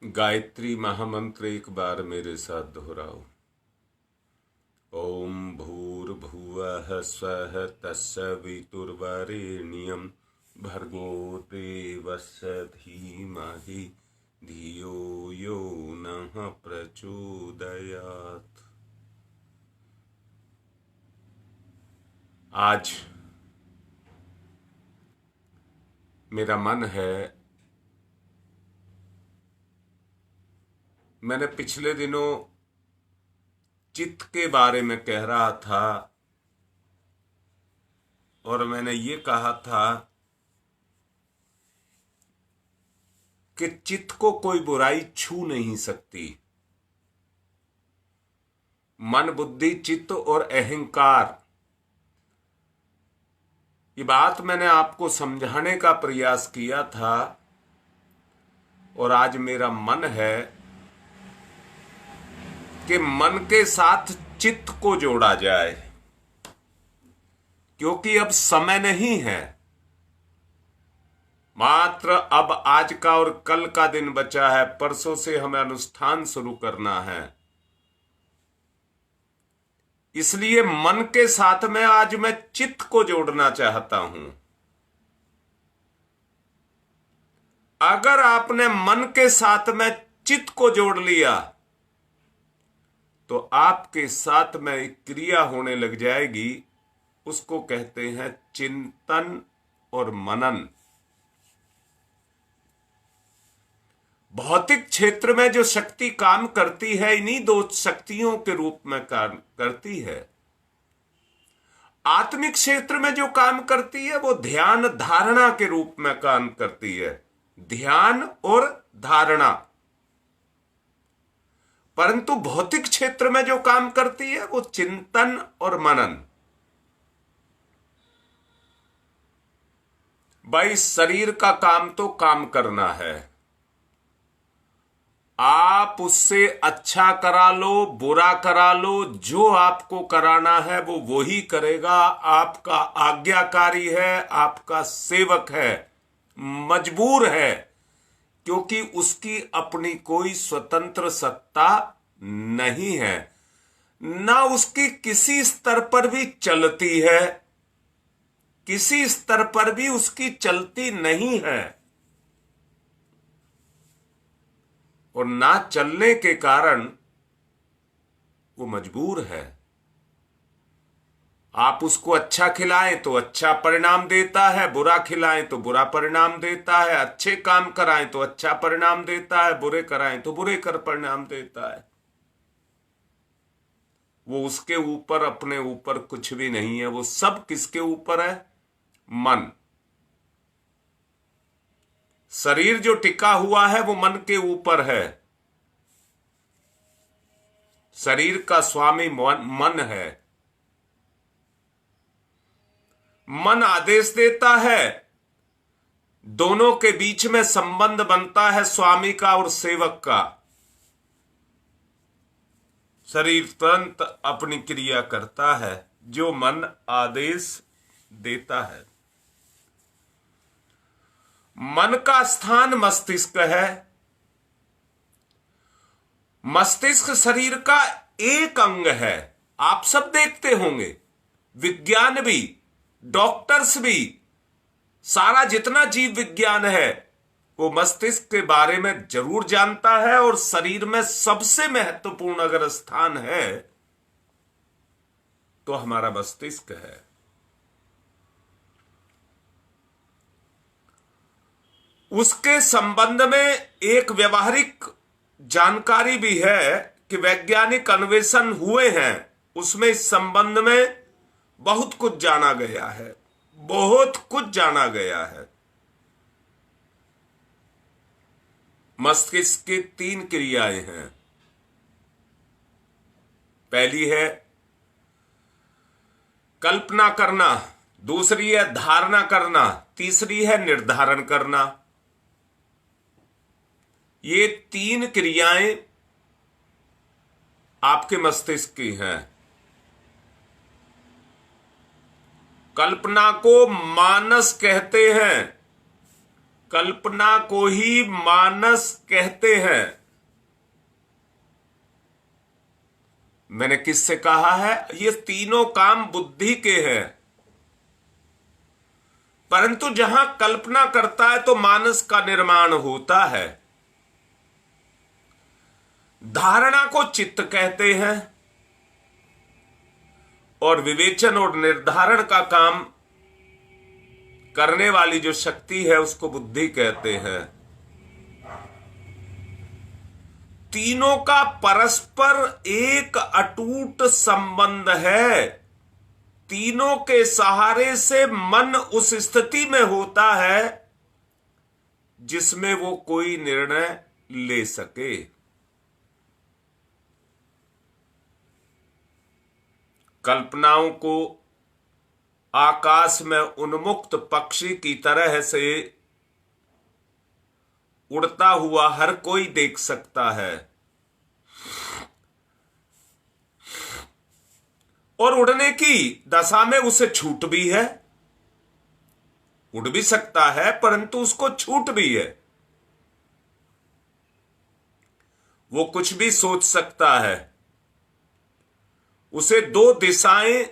गायत्री महामंत्र एक बार मेरे साथ दोहराओ। ओम भूर्भुवः स्वः तत्सवितुर्वरेण्यं भर्गो देवस्य धीमहि धियो यो नः प्रचोदयात्। आज मेरा मन है, मैंने पिछले दिनों चित्त के बारे में कह रहा था और मैंने ये कहा था कि चित्त को कोई बुराई छू नहीं सकती। मन, बुद्धि, चित्त और अहंकार, ये बात मैंने आपको समझाने का प्रयास किया था और आज मेरा मन है कि मन के साथ चित्त को जोड़ा जाए, क्योंकि अब समय नहीं है। मात्र अब आज का और कल का दिन बचा है। परसों से हमें अनुष्ठान शुरू करना है। इसलिए मन के साथ में आज मैं चित्त को जोड़ना चाहता हूं। अगर आपने मन के साथ में चित्त को जोड़ लिया तो आपके साथ में एक क्रिया होने लग जाएगी। उसको कहते हैं चिंतन और मनन। भौतिक क्षेत्र में जो शक्ति काम करती है, इन्हीं दो शक्तियों के रूप में काम करती है। आत्मिक क्षेत्र में जो काम करती है वो ध्यान धारणा के रूप में काम करती है। ध्यान और धारणा। परंतु भौतिक क्षेत्र में जो काम करती है वो चिंतन और मनन। भाई, शरीर का काम तो काम करना है। आप उससे अच्छा करा लो, बुरा करा लो, जो आपको कराना है वो वही करेगा। आपका आज्ञाकारी है, आपका सेवक है, मजबूर है, क्योंकि उसकी अपनी कोई स्वतंत्र सत्ता नहीं है। ना उसकी किसी स्तर पर भी चलती है, किसी स्तर पर भी उसकी चलती नहीं है। और ना चलने के कारण वो मजबूर है। आप उसको अच्छा खिलाएं तो अच्छा परिणाम देता है, बुरा खिलाएं तो बुरा परिणाम देता है, अच्छे काम कराएं तो अच्छा परिणाम देता है, बुरे कराएं तो बुरे कर परिणाम देता है। वो उसके ऊपर, अपने ऊपर कुछ भी नहीं है। वो सब किसके ऊपर है? मन। शरीर जो टिका हुआ है वो मन के ऊपर है। शरीर का स्वामी मन है। मन आदेश देता है, दोनों के बीच में संबंध बनता है, स्वामी का और सेवक का। शरीर तुरंत अपनी क्रिया करता है जो मन आदेश देता है। मन का स्थान मस्तिष्क है। मस्तिष्क शरीर का एक अंग है। आप सब देखते होंगे, विज्ञान भी, डॉक्टर्स भी, सारा जितना जीव विज्ञान है वो मस्तिष्क के बारे में जरूर जानता है। और शरीर में सबसे महत्वपूर्ण अगर स्थान है तो हमारा मस्तिष्क है। उसके संबंध में एक व्यवहारिक जानकारी भी है कि वैज्ञानिक अन्वेषण हुए हैं, उसमें इस संबंध में बहुत कुछ जाना गया है। बहुत कुछ जाना गया है। मस्तिष्क की 3 क्रियाएं हैं। पहली है कल्पना करना, दूसरी है धारणा करना, तीसरी है निर्धारण करना। ये 3 क्रियाएं आपके मस्तिष्क की हैं। कल्पना को मानस कहते हैं। कल्पना को ही मानस कहते हैं। मैंने किससे कहा है? ये तीनों काम बुद्धि के हैं, परंतु जहां कल्पना करता है तो मानस का निर्माण होता है। धारणा को चित्त कहते हैं और विवेचन और निर्धारण का काम करने वाली जो शक्ति है उसको बुद्धि कहते हैं। तीनों का परस्पर एक अटूट संबंध है। तीनों के सहारे से मन उस स्थिति में होता है जिसमें वो कोई निर्णय ले सके। कल्पनाओं को आकाश में उन्मुक्त पक्षी की तरह से उड़ता हुआ हर कोई देख सकता है, और उड़ने की दशा में उसे छूट भी है। उड़ भी सकता है परंतु उसको छूट भी है। वो कुछ भी सोच सकता है। उसे दो दिशाएं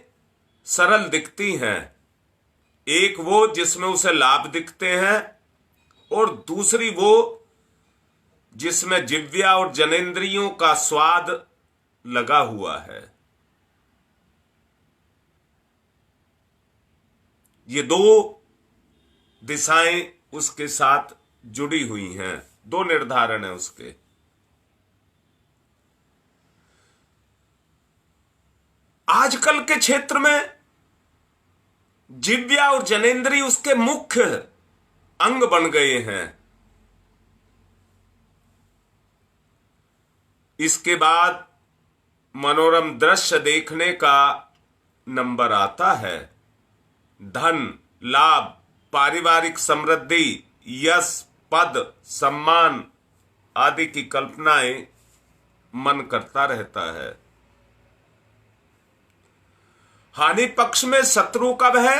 सरल दिखती हैं, एक वो जिसमें उसे लाभ दिखते हैं और दूसरी वो जिसमें जिव्या और जनेंद्रियों का स्वाद लगा हुआ है। ये दो दिशाएं उसके साथ जुड़ी हुई हैं, दो निर्धारण है उसके। आजकल के क्षेत्र में जिव्या और जनेंद्रिय उसके मुख्य अंग बन गए हैं। इसके बाद मनोरम दृश्य देखने का नंबर आता है। धन, लाभ, पारिवारिक समृद्धि, यश, पद, सम्मान आदि की कल्पनाएं मन करता रहता है। हानि पक्ष में शत्रु कब है?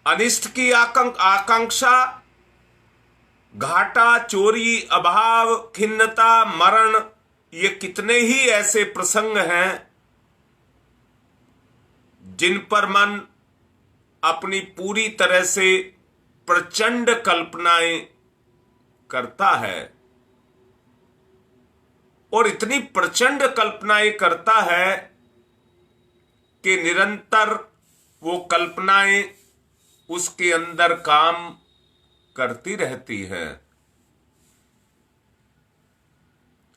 अनिष्ट की आकांक्षा, घाटा, चोरी, अभाव, खिन्नता, मरण, ये कितने ही ऐसे प्रसंग हैं जिन पर मन अपनी पूरी तरह से प्रचंड कल्पनाएं करता है, और इतनी प्रचंड कल्पनाएं करता है कि निरंतर वो कल्पनाएं उसके अंदर काम करती रहती हैं।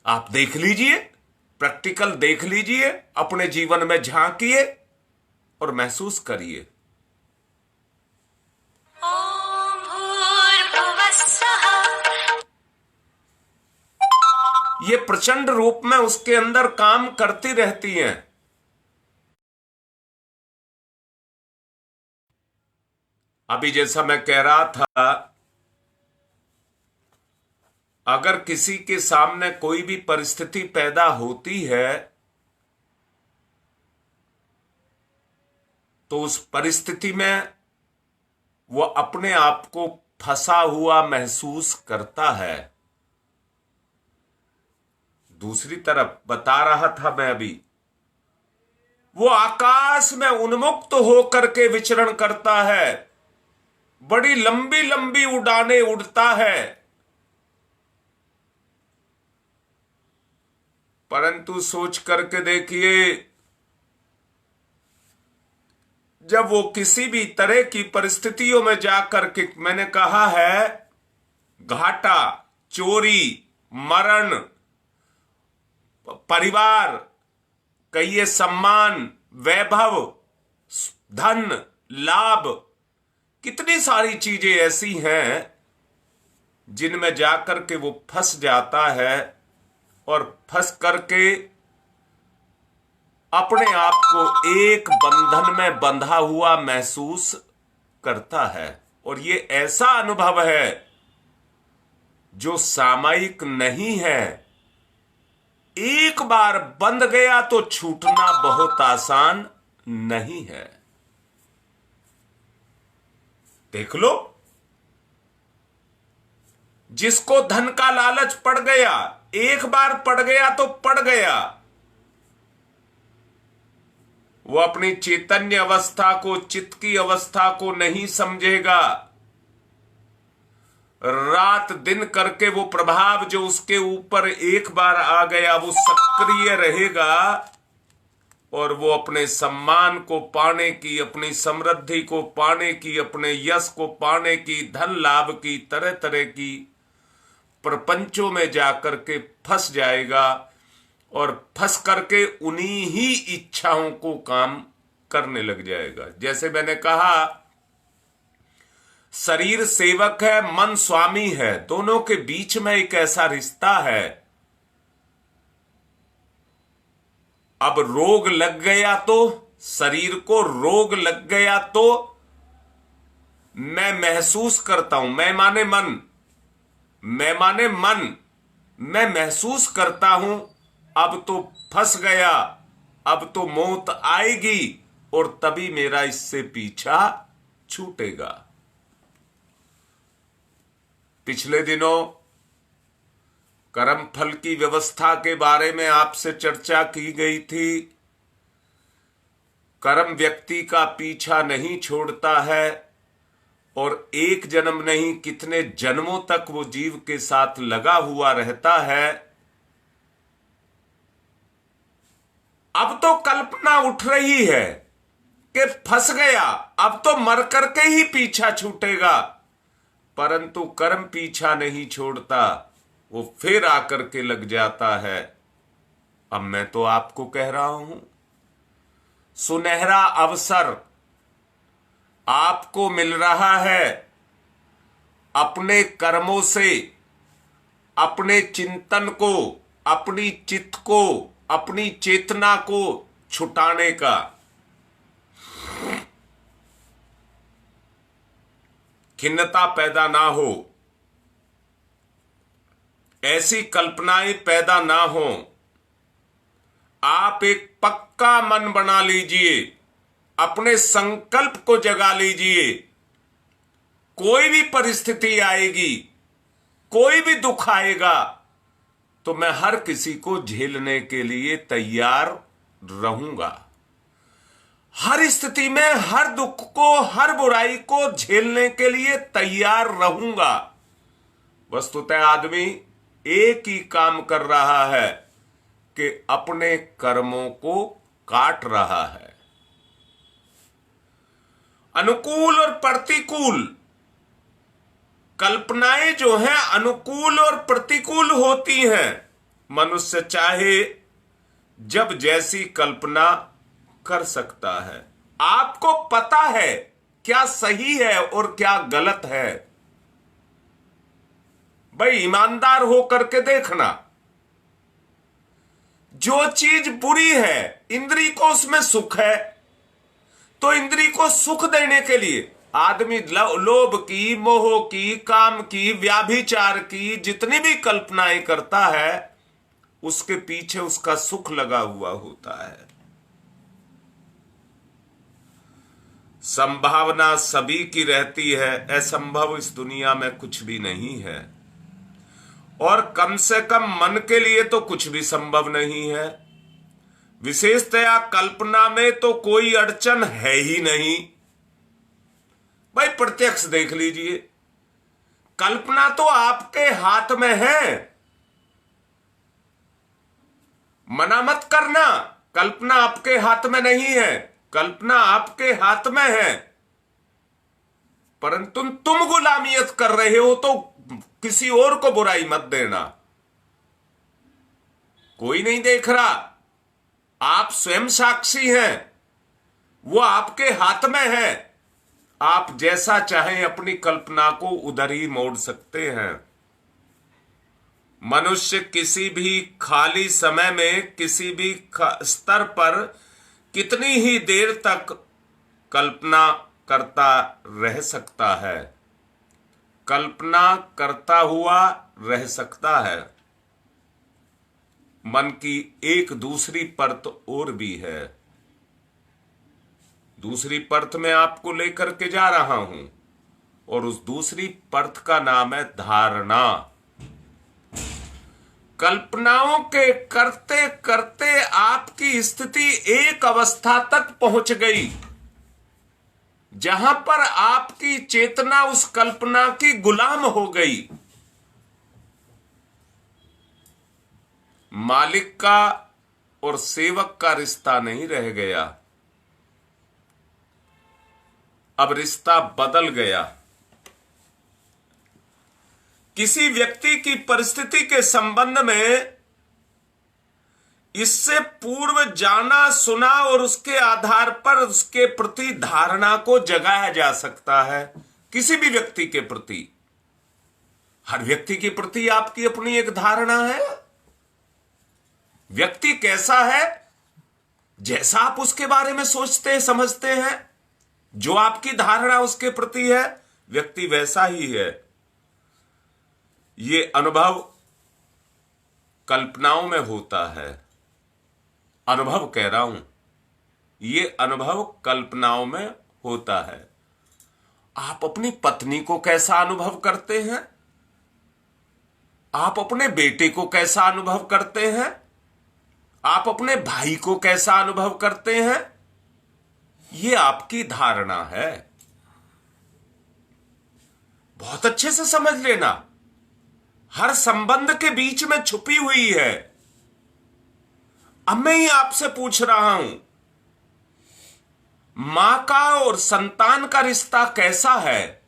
आप देख लीजिए, प्रैक्टिकल देख लीजिए, अपने जीवन में झांकिए और महसूस करिए। ये प्रचंड रूप में उसके अंदर काम करती रहती हैं। अभी जैसा मैं कह रहा था, अगर किसी के सामने कोई भी परिस्थिति पैदा होती है तो उस परिस्थिति में वो अपने आप को फंसा हुआ महसूस करता है। दूसरी तरफ बता रहा था मैं अभी, वो आकाश में उन्मुक्त होकर के विचरण करता है, बड़ी लंबी लंबी उड़ानें उड़ता है, परंतु सोच करके देखिए, जब वो किसी भी तरह की परिस्थितियों में जाकर के, मैंने कहा है, घाटा, चोरी, मरण, परिवार, कहिए सम्मान, वैभव, धन, लाभ, कितनी सारी चीजें ऐसी हैं जिनमें जाकर के वो फंस जाता है और फंस करके अपने आप को एक बंधन में बंधा हुआ महसूस करता है। और ये ऐसा अनुभव है जो सामयिक नहीं है। एक बार बंध गया तो छूटना बहुत आसान नहीं है। देख लो, जिसको धन का लालच पड़ गया, एक बार पड़ गया तो पड़ गया, वो अपनी चैतन्य अवस्था को, चित्त की अवस्था को नहीं समझेगा। रात दिन करके वो प्रभाव जो उसके ऊपर एक बार आ गया वो सक्रिय रहेगा, और वो अपने सम्मान को पाने की, अपनी समृद्धि को पाने की, अपने यश को पाने की, धन लाभ की, तरह तरह की प्रपंचों में जाकर के फंस जाएगा, और फंस करके उन्हीं ही इच्छाओं को काम करने लग जाएगा। जैसे मैंने कहा, शरीर सेवक है, मन स्वामी है, दोनों के बीच में एक ऐसा रिश्ता है। अब रोग लग गया तो, शरीर को रोग लग गया तो मैं महसूस करता हूं, मैं माने मन, मैं माने मन, मैं महसूस करता हूं अब तो फंस गया, अब तो मौत आएगी, और तभी मेरा इससे पीछा छूटेगा। पिछले दिनों कर्म फल की व्यवस्था के बारे में आपसे चर्चा की गई थी। कर्म व्यक्ति का पीछा नहीं छोड़ता है, और एक जन्म नहीं कितने जन्मों तक वो जीव के साथ लगा हुआ रहता है। अब तो कल्पना उठ रही है कि फंस गया, अब तो मर करके ही पीछा छूटेगा, परंतु कर्म पीछा नहीं छोड़ता, वो फिर आकर के लग जाता है। अब मैं तो आपको कह रहा हूं, सुनहरा अवसर आपको मिल रहा है अपने कर्मों से, अपने चिंतन को, अपनी चित्त को, अपनी चेतना को छुटाने का। खिन्नता पैदा ना हो, ऐसी कल्पनाएं पैदा ना हो। आप एक पक्का मन बना लीजिए, अपने संकल्प को जगा लीजिए। कोई भी परिस्थिति आएगी, कोई भी दुख आएगा, तो मैं हर किसी को झेलने के लिए तैयार रहूंगा। हर स्थिति में हर दुख को, हर बुराई को झेलने के लिए तैयार रहूंगा। वस्तुतः आदमी एक ही काम कर रहा है कि अपने कर्मों को काट रहा है। अनुकूल और प्रतिकूल कल्पनाएं जो हैं, अनुकूल और प्रतिकूल होती हैं। मनुष्य चाहे जब जैसी कल्पना कर सकता है। आपको पता है क्या सही है और क्या गलत है। भाई ईमानदार होकर के देखना, जो चीज बुरी है, इंद्री को उसमें सुख है, तो इंद्री को सुख देने के लिए आदमी लोभ की, मोह की, काम की, व्याभिचार की जितनी भी कल्पनाएं करता है, उसके पीछे उसका सुख लगा हुआ होता है। संभावना सभी की रहती है, असंभव इस दुनिया में कुछ भी नहीं है, और कम से कम मन के लिए तो कुछ भी संभव नहीं है। विशेषतया कल्पना में तो कोई अड़चन है ही नहीं। भाई प्रत्यक्ष देख लीजिए, कल्पना तो आपके हाथ में है। मना मत करना, कल्पना आपके हाथ में नहीं है, कल्पना आपके हाथ में है, परंतु तुम गुलामियत कर रहे हो, तो किसी और को बुराई मत देना। कोई नहीं देख रहा, आप स्वयं साक्षी हैं, वो आपके हाथ में है। आप जैसा चाहें अपनी कल्पना को उधर ही मोड़ सकते हैं। मनुष्य किसी भी खाली समय में, किसी भी स्तर पर कितनी ही देर तक कल्पना करता रह सकता है, कल्पना करता हुआ रह सकता है। मन की एक दूसरी परत और भी है। दूसरी परत में आपको लेकर के जा रहा हूं। और उस दूसरी परत का नाम है धारणा। कल्पनाओं के करते करते आपकी स्थिति एक अवस्था तक पहुंच गई जहां पर आपकी चेतना उस कल्पना की गुलाम हो गई। मालिक का और सेवक का रिश्ता नहीं रह गया, अब रिश्ता बदल गया। किसी व्यक्ति की परिस्थिति के संबंध में इससे पूर्व जाना सुना और उसके आधार पर उसके प्रति धारणा को जगाया जा सकता है। किसी भी व्यक्ति के प्रति, हर व्यक्ति के प्रति आपकी अपनी एक धारणा है। व्यक्ति कैसा है, जैसा आप उसके बारे में सोचते समझते हैं, जो आपकी धारणा उसके प्रति है, व्यक्ति वैसा ही है। ये अनुभव कल्पनाओं में होता है। अनुभव कह रहा हूं, ये अनुभव कल्पनाओं में होता है। आप अपनी पत्नी को कैसा अनुभव करते हैं, आप अपने बेटे को कैसा अनुभव करते हैं, आप अपने भाई को कैसा अनुभव करते हैं, ये आपकी धारणा है। बहुत अच्छे से समझ लेना, हर संबंध के बीच में छुपी हुई है। अब मैं ही आपसे पूछ रहा हूं, मां का और संतान का रिश्ता कैसा है,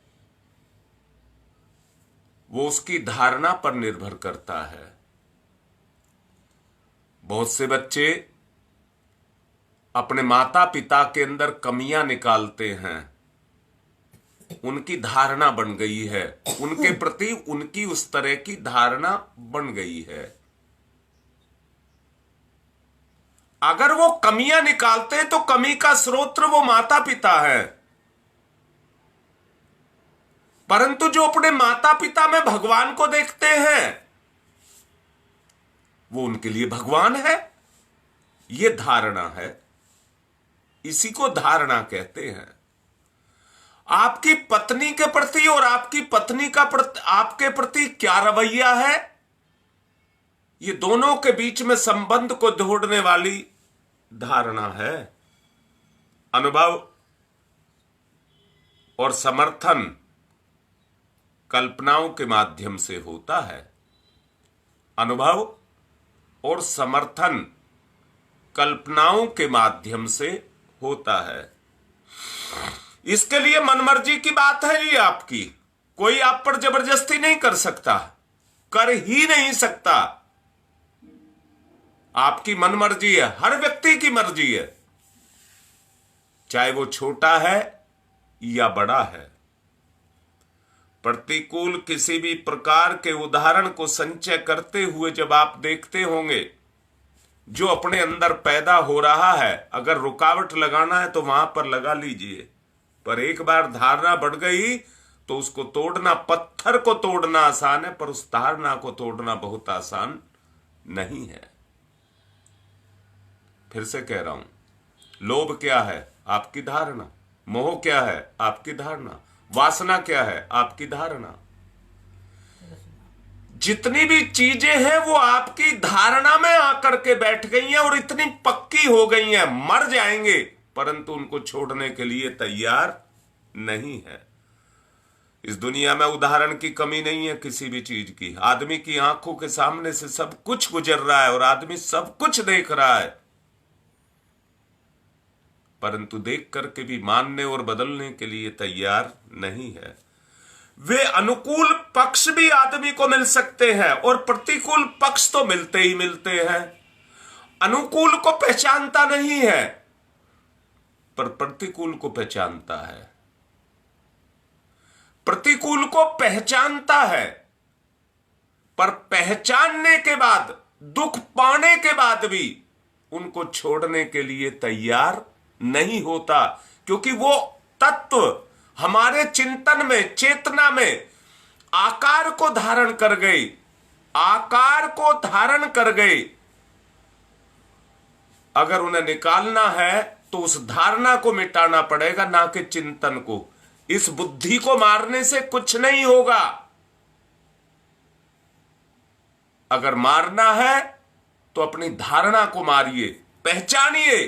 वो उसकी धारणा पर निर्भर करता है। बहुत से बच्चे अपने माता पिता के अंदर कमियां निकालते हैं, उनकी धारणा बन गई है, उनके प्रति उनकी उस तरह की धारणा बन गई है। अगर वो कमियां निकालते हैं तो कमी का स्रोत वो माता पिता है, परंतु जो अपने माता पिता में भगवान को देखते हैं वो उनके लिए भगवान है। ये धारणा है, इसी को धारणा कहते हैं। आपकी पत्नी के प्रति और आपकी पत्नी का आपके प्रति क्या रवैया है, ये दोनों के बीच में संबंध को जोड़ने वाली धारणा है। अनुभव और समर्थन कल्पनाओं के माध्यम से होता है। अनुभव और समर्थन कल्पनाओं के माध्यम से होता है। इसके लिए मनमर्जी की बात है ये आपकी, कोई आप पर जबरदस्ती नहीं कर सकता, कर ही नहीं सकता। आपकी मनमर्जी है, हर व्यक्ति की मर्जी है, चाहे वो छोटा है या बड़ा है। प्रतिकूल किसी भी प्रकार के उदाहरण को संचय करते हुए जब आप देखते होंगे, जो अपने अंदर पैदा हो रहा है, अगर रुकावट लगाना है तो वहां पर लगा लीजिए, पर एक बार धारणा बढ़ गई तो उसको तोड़ना, पत्थर को तोड़ना आसान है, पर उस धारणा को तोड़ना बहुत आसान नहीं है। फिर से कह रहा हूं, लोभ क्या है, आपकी धारणा। मोह क्या है, आपकी धारणा। वासना क्या है, आपकी धारणा। जितनी भी चीजें हैं वो आपकी धारणा में आकर के बैठ गई हैं और इतनी पक्की हो गई हैं, मर जाएंगे परंतु उनको छोड़ने के लिए तैयार नहीं है। इस दुनिया में उदाहरण की कमी नहीं है किसी भी चीज की। आदमी की आंखों के सामने से सब कुछ गुजर रहा है और आदमी सब कुछ देख रहा है, परंतु देख करके भी मानने और बदलने के लिए तैयार नहीं है। वे अनुकूल पक्ष भी आदमी को मिल सकते हैं और प्रतिकूल पक्ष तो मिलते ही मिलते हैं। अनुकूल को पहचानता नहीं है पर प्रतिकूल को पहचानता है, प्रतिकूल को पहचानता है पर पहचानने के बाद, दुख पाने के बाद भी उनको छोड़ने के लिए तैयार नहीं होता, क्योंकि वो तत्व हमारे चिंतन में, चेतना में आकार को धारण कर गए, आकार को धारण कर गए। अगर उन्हें निकालना है तो उस धारणा को मिटाना पड़ेगा, ना कि चिंतन को। इस बुद्धि को मारने से कुछ नहीं होगा। अगर मारना है तो अपनी धारणा को मारिए, पहचानिए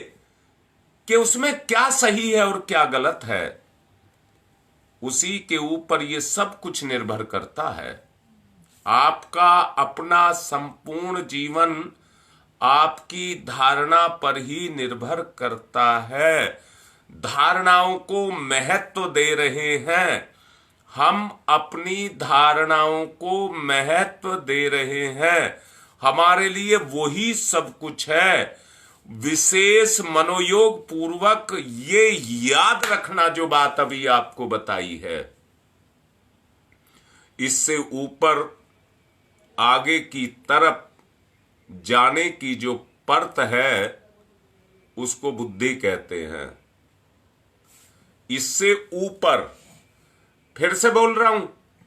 कि उसमें क्या सही है और क्या गलत है। उसी के ऊपर ये सब कुछ निर्भर करता है। आपका अपना संपूर्ण जीवन आपकी धारणा पर ही निर्भर करता है। धारणाओं को महत्व दे रहे हैं हम, अपनी धारणाओं को महत्व दे रहे हैं। हमारे लिए वही सब कुछ है। विशेष मनोयोग पूर्वक ये याद रखना जो बात अभी आपको बताई है, इससे ऊपर आगे की तरफ जाने की जो परत है उसको बुद्धि कहते हैं। इससे ऊपर, फिर से बोल रहा हूं,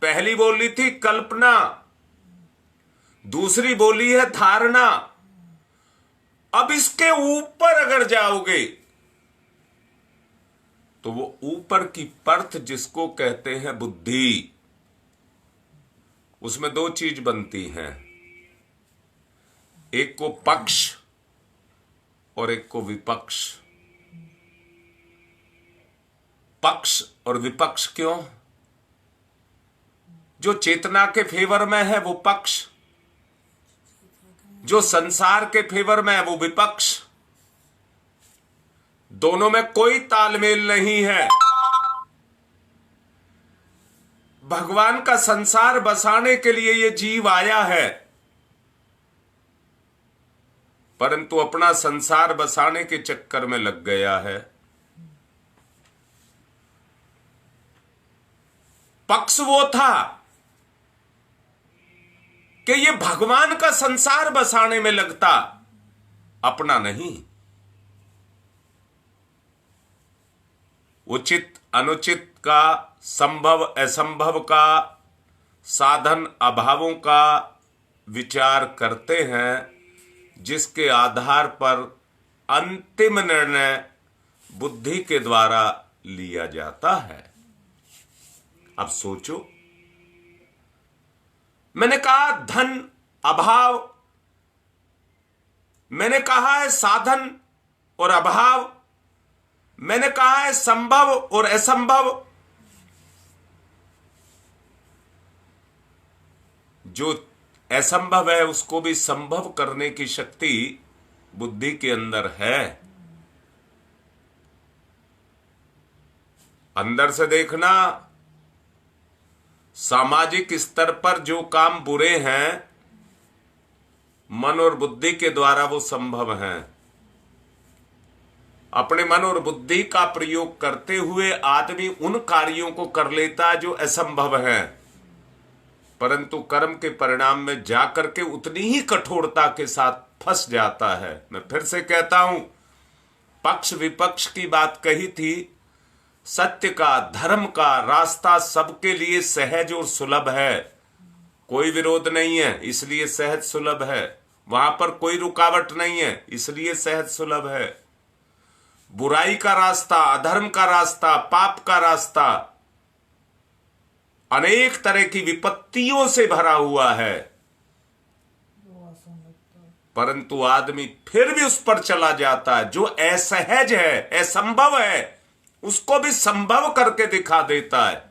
पहली बोली थी कल्पना, दूसरी बोली है धारणा। अब इसके ऊपर अगर जाओगे तो वो ऊपर की परत जिसको कहते हैं बुद्धि, उसमें दो चीज बनती हैं, एक को पक्ष और एक को विपक्ष। पक्ष और विपक्ष क्यों? जो चेतना के फेवर में है वो पक्ष, जो संसार के फेवर में है वो विपक्ष। दोनों में कोई तालमेल नहीं है। भगवान का संसार बसाने के लिए ये जीव आया है, परंतु अपना संसार बसाने के चक्कर में लग गया है। पक्ष वो था कि ये भगवान का संसार बसाने में लगता, अपना नहीं। उचित अनुचित का, संभव असंभव का, साधन अभावों का विचार करते हैं, जिसके आधार पर अंतिम निर्णय बुद्धि के द्वारा लिया जाता है। अब सोचो, मैंने कहा धन अभाव, मैंने कहा है साधन और अभाव, मैंने कहा है संभव और असंभव। जो असंभव है उसको भी संभव करने की शक्ति बुद्धि के अंदर है। अंदर से देखना, सामाजिक स्तर पर जो काम बुरे हैं, मन और बुद्धि के द्वारा वो संभव हैं। अपने मन और बुद्धि का प्रयोग करते हुए आदमी उन कार्यों को कर लेता है जो असंभव हैं, परंतु कर्म के परिणाम में जाकर के उतनी ही कठोरता के साथ फंस जाता है। मैं फिर से कहता हूं, पक्ष विपक्ष की बात कही थी। सत्य का, धर्म का रास्ता सबके लिए सहज और सुलभ है। कोई विरोध नहीं है, इसलिए सहज सुलभ है। वहां पर कोई रुकावट नहीं है, इसलिए सहज सुलभ है। बुराई का रास्ता, अधर्म का रास्ता, पाप का रास्ता अनेक तरह की विपत्तियों से भरा हुआ है, परंतु आदमी फिर भी उस पर चला जाता है। जो असहज है, असंभव है, उसको भी संभव करके दिखा देता है।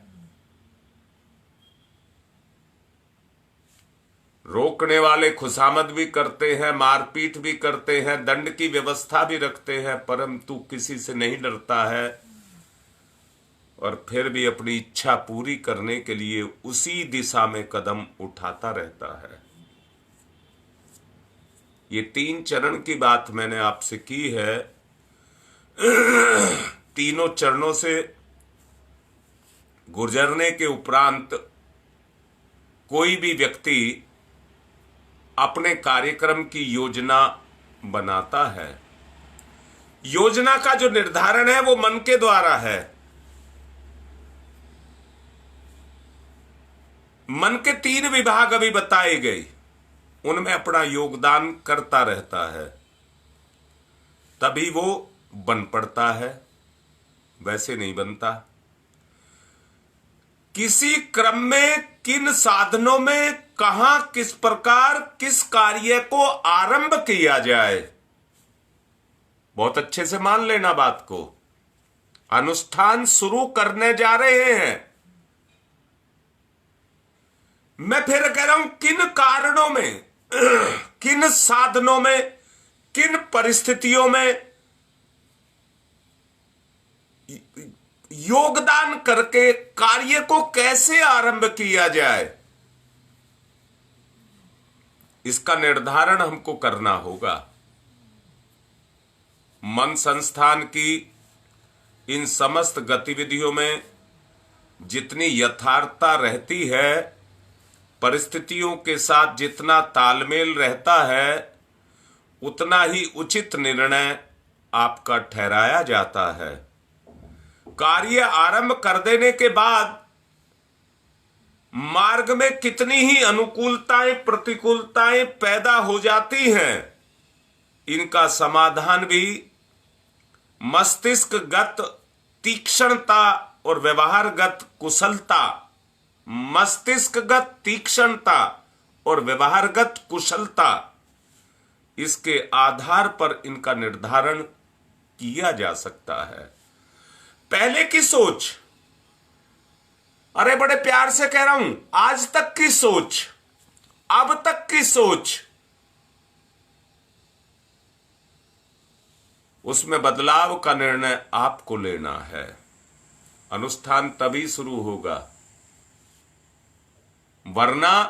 रोकने वाले खुशामद भी करते हैं, मारपीट भी करते हैं, दंड की व्यवस्था भी रखते हैं, परंतु किसी से नहीं डरता है और फिर भी अपनी इच्छा पूरी करने के लिए उसी दिशा में कदम उठाता रहता है। ये 3 चरण की बात मैंने आपसे की है। तीनों चरणों से गुजरने के उपरांत कोई भी व्यक्ति अपने कार्यक्रम की योजना बनाता है। योजना का जो निर्धारण है वो मन के द्वारा है। मन के 3 विभाग अभी बताए गए, उनमें अपना योगदान करता रहता है, तभी वो बन पड़ता है, वैसे नहीं बनता। किसी क्रम में, किन साधनों में, कहां, किस प्रकार, किस कार्य को आरंभ किया जाए। बहुत अच्छे से मान लेना बात को। अनुष्ठान शुरू करने जा रहे हैं। मैं फिर कह रहा हूं, किन कारणों में, किन साधनों में, किन परिस्थितियों में योगदान करके कार्य को कैसे आरंभ किया जाए, इसका निर्धारण हमको करना होगा। मन संस्थान की इन समस्त गतिविधियों में जितनी यथार्थता रहती है, परिस्थितियों के साथ जितना तालमेल रहता है, उतना ही उचित निर्णय आपका ठहराया जाता है। कार्य आरंभ कर देने के बाद मार्ग में कितनी ही अनुकूलताएं, प्रतिकूलताएं पैदा हो जाती हैं, इनका समाधान भी मस्तिष्कगत तीक्ष्णता और व्यवहारगत कुशलता, मस्तिष्कगत तीक्ष्णता और व्यवहारगत कुशलता, इसके आधार पर इनका निर्धारण किया जा सकता है। पहले की सोच, अरे बड़े प्यार से कह रहा हूं, आज तक की सोच, अब तक की सोच, उसमें बदलाव का निर्णय आपको लेना है। अनुष्ठान तभी शुरू होगा, वरना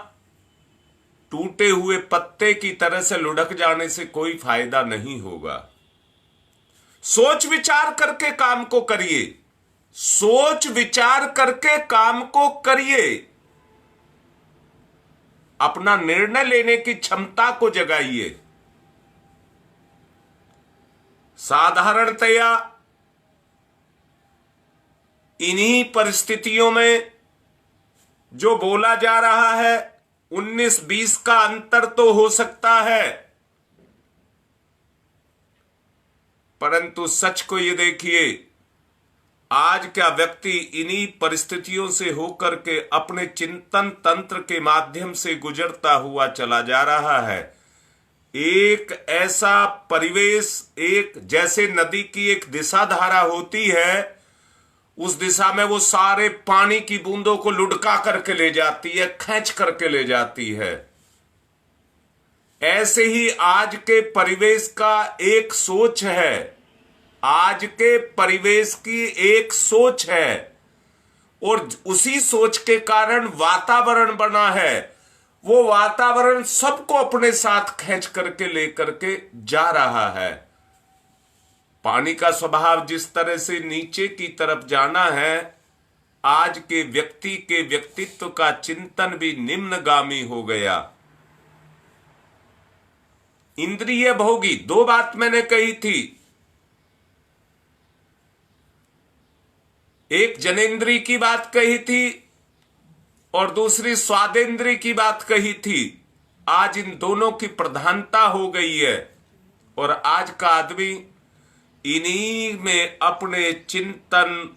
टूटे हुए पत्ते की तरह से लुढ़क जाने से कोई फायदा नहीं होगा। सोच विचार करके काम को करिए, सोच विचार करके काम को करिए। अपना निर्णय लेने की क्षमता को जगाइए। साधारणतया इन्हीं परिस्थितियों में जो बोला जा रहा है, 19-20 का अंतर तो हो सकता है, परंतु सच को ये देखिए, आज क्या व्यक्ति इन्हीं परिस्थितियों से होकर के अपने चिंतन तंत्र के माध्यम से गुजरता हुआ चला जा रहा है। एक ऐसा परिवेश, एक जैसे नदी की एक दिशा धारा होती है, उस दिशा में वो सारे पानी की बूंदों को लुढ़का करके ले जाती है, खींच करके ले जाती है। ऐसे ही आज के परिवेश का एक सोच है, आज के परिवेश की एक सोच है, और उसी सोच के कारण वातावरण बना है। वो वातावरण सबको अपने साथ खींच करके लेकर के जा रहा है। पानी का स्वभाव जिस तरह से नीचे की तरफ जाना है, आज के व्यक्ति के व्यक्तित्व का चिंतन भी निम्नगामी हो गया। इंद्रिय भोगी, दो बात मैंने कही थी, एक जनेंद्री की बात कही थी और दूसरी स्वादेंद्री की बात कही थी। आज इन दोनों की प्रधानता हो गई है और आज का आदमी इन्हीं में अपने चिंतन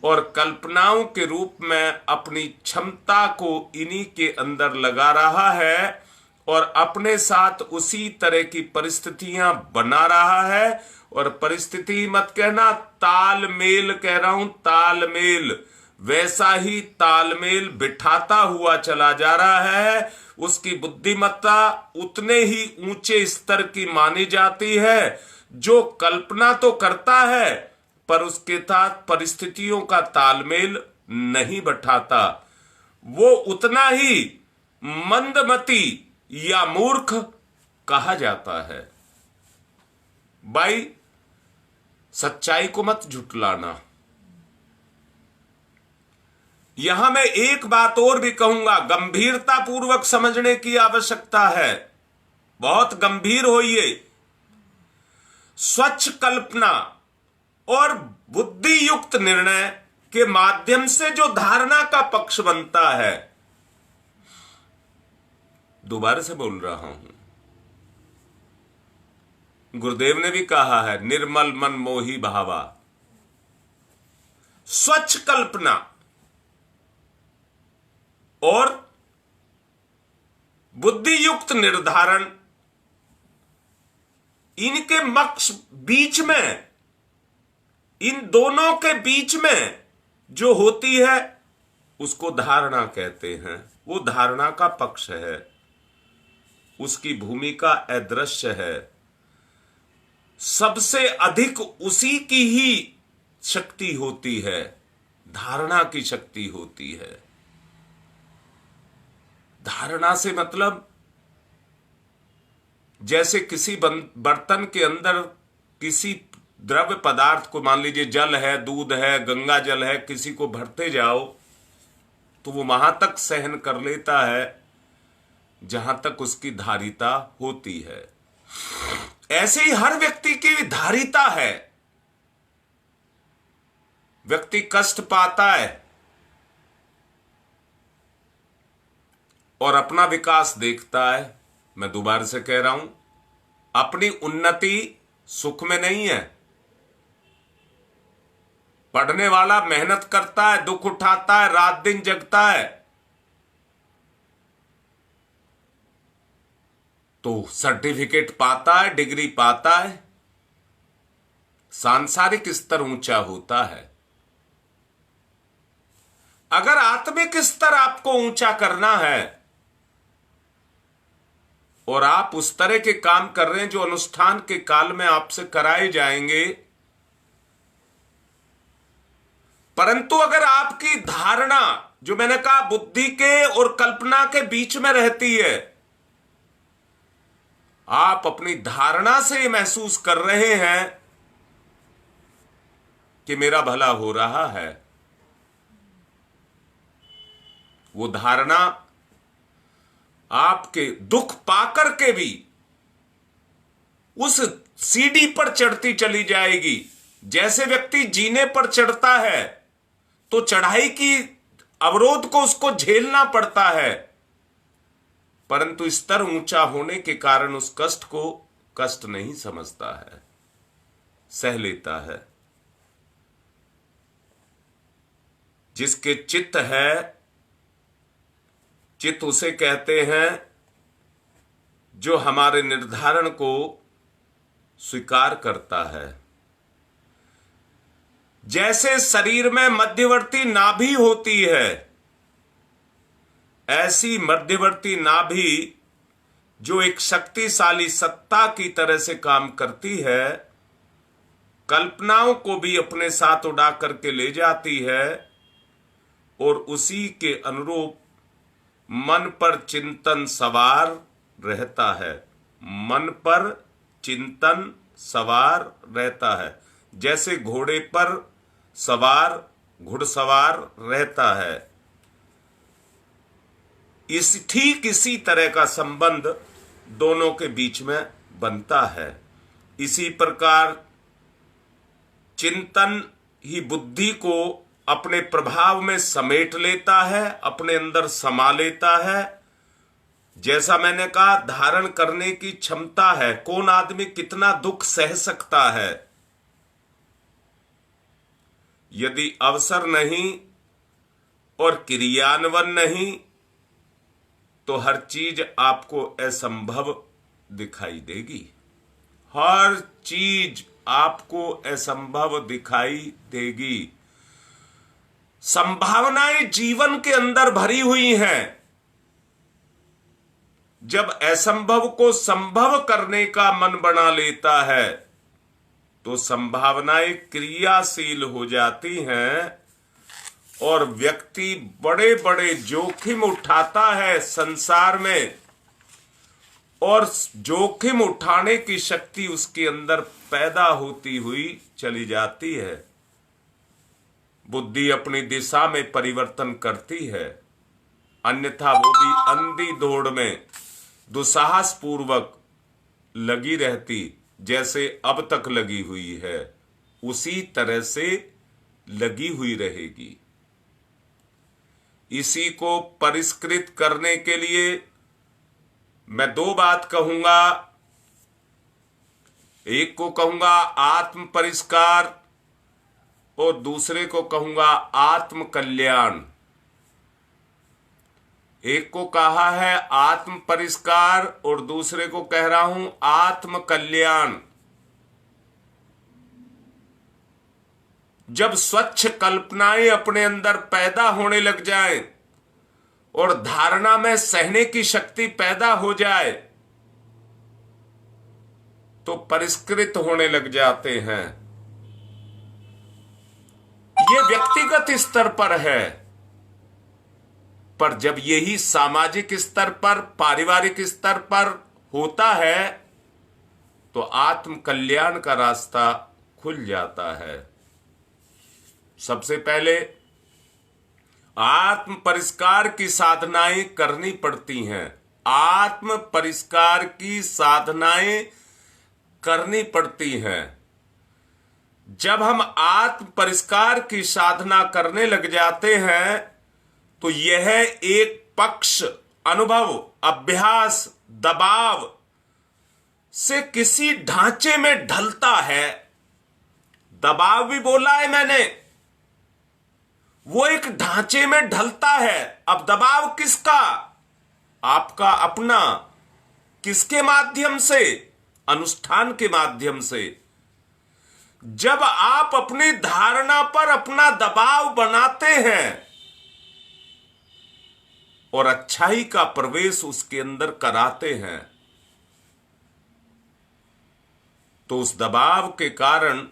और कल्पनाओं के रूप में अपनी क्षमता को इन्हीं के अंदर लगा रहा है और अपने साथ उसी तरह की परिस्थितियां बना रहा है। और परिस्थिति मत कहना, तालमेल कह रहा हूं, तालमेल, वैसा ही तालमेल बिठाता हुआ चला जा रहा है। उसकी बुद्धिमत्ता उतने ही ऊंचे स्तर की मानी जाती है। जो कल्पना तो करता है पर उसके साथ परिस्थितियों का तालमेल नहीं बैठाता, वो उतना ही मंदमती या मूर्ख कहा जाता है। भाई, सच्चाई को मत झुटलाना। यहां मैं एक बात और भी कहूंगा, गंभीरता पूर्वक समझने की आवश्यकता है। बहुत गंभीर होइए। स्वच्छ कल्पना और बुद्धि युक्त निर्णय के माध्यम से जो धारणा का पक्ष बनता है, दोबारा से बोल रहा हूं, गुरुदेव ने भी कहा है, निर्मल मन मोही भावा। स्वच्छ कल्पना और बुद्धि युक्त निर्धारण, इनके बीच में, इन दोनों के बीच में जो होती है उसको धारणा कहते हैं। वो धारणा का पक्ष है, उसकी भूमिका अदृश्य है। सबसे अधिक उसी की ही शक्ति होती है, धारणा की शक्ति होती है। धारणा से मतलब जैसे किसी बर्तन के अंदर किसी द्रव्य पदार्थ को, मान लीजिए जल है, दूध है, गंगा जल है, किसी को भरते जाओ तो वो वहां तक सहन कर लेता है जहां तक उसकी धारिता होती है। ऐसे ही हर व्यक्ति की धारिता है। व्यक्ति कष्ट पाता है और अपना विकास देखता है। मैं दोबारा से कह रहा हूं, अपनी उन्नति सुख में नहीं है। पढ़ने वाला मेहनत करता है, दुख उठाता है, रात दिन जगता है, तो सर्टिफिकेट पाता है, डिग्री पाता है, सांसारिक स्तर ऊंचा होता है। अगर आत्मिक स्तर आपको ऊंचा करना है और आप उस तरह के काम कर रहे हैं जो अनुष्ठान के काल में आपसे कराए जाएंगे, परंतु अगर आपकी धारणा, जो मैंने कहा बुद्धि के और कल्पना के बीच में रहती है, आप अपनी धारणा से महसूस कर रहे हैं कि मेरा भला हो रहा है, वो धारणा आपके दुख पाकर के भी उस सीढ़ी पर चढ़ती चली जाएगी। जैसे व्यक्ति जीने पर चढ़ता है तो चढ़ाई की अवरोध को उसको झेलना पड़ता है, परंतु स्तर ऊंचा होने के कारण उस कष्ट को कष्ट नहीं समझता है, सह लेता है। जिसके चित्त है, चित्त उसे कहते हैं जो हमारे निर्धारण को स्वीकार करता है। जैसे शरीर में मध्यवर्ती नाभि होती है, ऐसी मध्यवर्ती नाभि जो एक शक्तिशाली सत्ता की तरह से काम करती है, कल्पनाओं को भी अपने साथ उड़ा करके ले जाती है और उसी के अनुरूप मन पर चिंतन सवार रहता है। मन पर चिंतन सवार रहता है, जैसे घोड़े पर सवार घुड़सवार रहता है। ठीक इसी तरह का संबंध दोनों के बीच में बनता है। इसी प्रकार चिंतन ही बुद्धि को अपने प्रभाव में समेट लेता है, अपने अंदर समा लेता है। जैसा मैंने कहा, धारण करने की क्षमता है। कौन आदमी कितना दुख सह सकता है? यदि अवसर नहीं और क्रियान्वयन नहीं तो हर चीज आपको असंभव दिखाई देगी। हर चीज आपको असंभव दिखाई देगी। संभावनाएं जीवन के अंदर भरी हुई हैं। जब असंभव को संभव करने का मन बना लेता है तो संभावनाएं क्रियाशील हो जाती हैं और व्यक्ति बड़े बड़े जोखिम उठाता है संसार में, और जोखिम उठाने की शक्ति उसके अंदर पैदा होती हुई चली जाती है। बुद्धि अपनी दिशा में परिवर्तन करती है, अन्यथा वो भी अंधी दौड़ में दुस्साहस पूर्वक लगी रहती, जैसे अब तक लगी हुई है उसी तरह से लगी हुई रहेगी। इसी को परिष्कृत करने के लिए मैं दो बात कहूंगा। एक को कहूंगा आत्म परिष्कार और दूसरे को कहूंगा आत्म कल्याण। एक को कहा है आत्म परिष्कार और दूसरे को कह रहा हूं आत्म कल्याण। जब स्वच्छ कल्पनाएं अपने अंदर पैदा होने लग जाएं और धारणा में सहने की शक्ति पैदा हो जाए तो परिष्कृत होने लग जाते हैं। ये व्यक्तिगत स्तर पर है, पर जब यही सामाजिक स्तर पर, पारिवारिक स्तर पर होता है तो आत्म कल्याण का रास्ता खुल जाता है। सबसे पहले आत्म परिष्कार की साधनाएं करनी पड़ती हैं। आत्म परिष्कार की साधनाएं करनी पड़ती हैं। जब हम आत्म परिष्कार की साधना करने लग जाते हैं तो यह एक पक्ष अनुभव, अभ्यास, दबाव से किसी ढांचे में ढलता है। दबाव भी बोला है मैंने, वो एक ढांचे में ढलता है। अब दबाव किसका? आपका अपना। किसके माध्यम से? अनुष्ठान के माध्यम से। जब आप अपनी धारणा पर अपना दबाव बनाते हैं और अच्छाई का प्रवेश उसके अंदर कराते हैं तो उस दबाव के कारण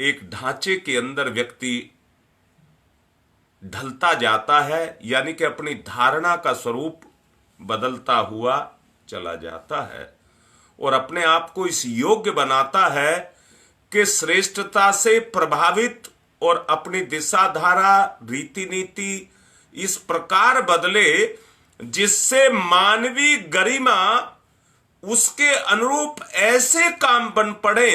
एक ढांचे के अंदर व्यक्ति ढलता जाता है, यानी कि अपनी धारणा का स्वरूप बदलता हुआ चला जाता है और अपने आप को इस योग्य बनाता है कि श्रेष्ठता से प्रभावित और अपनी दिशा धारा, रीति नीति इस प्रकार बदले जिससे मानवीय गरिमा उसके अनुरूप ऐसे काम बन पड़े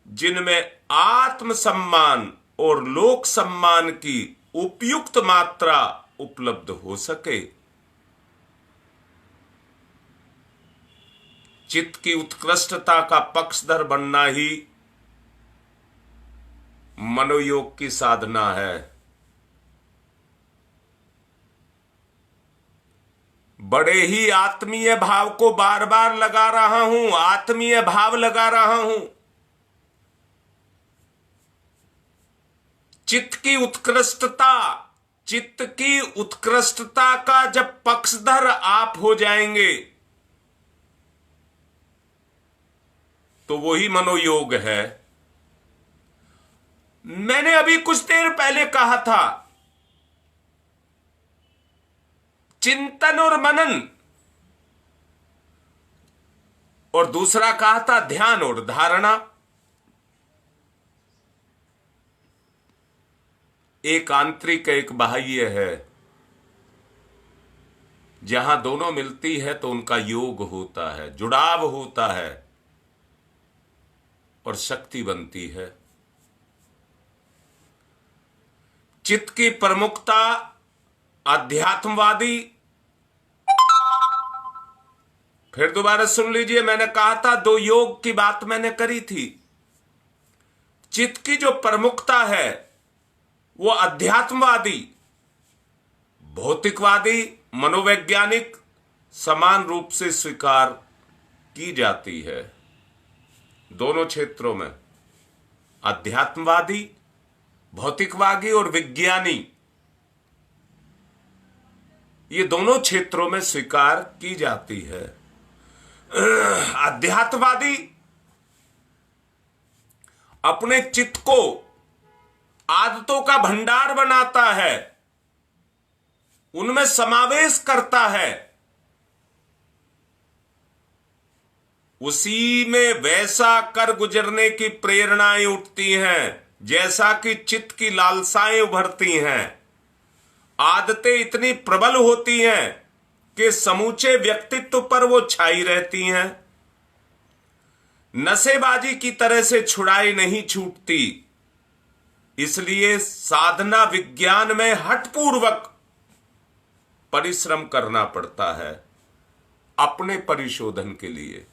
जिनमें आत्मसम्मान और लोक सम्मान की उपयुक्त मात्रा उपलब्ध हो सके। चित्त की उत्कृष्टता का पक्षधर बनना ही मनोयोग की साधना है। बड़े ही आत्मीय भाव को बार बार लगा रहा हूं, आत्मीय भाव लगा रहा हूं। चित्त की उत्कृष्टता, चित्त की उत्कृष्टता का जब पक्षधर आप हो जाएंगे तो वही मनोयोग है। मैंने अभी कुछ देर पहले कहा था चिंतन और मनन, और दूसरा कहा था ध्यान और धारणा। एक आंतरिक एक बाह्य है। जहां दोनों मिलती है तो उनका योग होता है, जुड़ाव होता है और शक्ति बनती है। चित्त की प्रमुखता अध्यात्मवादी। फिर दोबारा सुन लीजिए, मैंने कहा था दो योग की बात मैंने करी थी। चित्त की जो प्रमुखता है वो अध्यात्मवादी, भौतिकवादी, मनोवैज्ञानिक समान रूप से स्वीकार की जाती है। दोनों क्षेत्रों में अध्यात्मवादी, भौतिकवादी और विज्ञानी, ये दोनों क्षेत्रों में स्वीकार की जाती है। अध्यात्मवादी अपने चित्त को आदतों का भंडार बनाता है, उनमें समावेश करता है, उसी में वैसा कर गुजरने की प्रेरणाएं उठती हैं जैसा कि चित्त की लालसाएं उभरती हैं। आदतें इतनी प्रबल होती हैं कि समूचे व्यक्तित्व पर वो छाई रहती हैं। नशेबाजी की तरह से छुड़ाई नहीं छूटती। इसलिए साधना विज्ञान में हठपूर्वक परिश्रम करना पड़ता है अपने परिशोधन के लिए।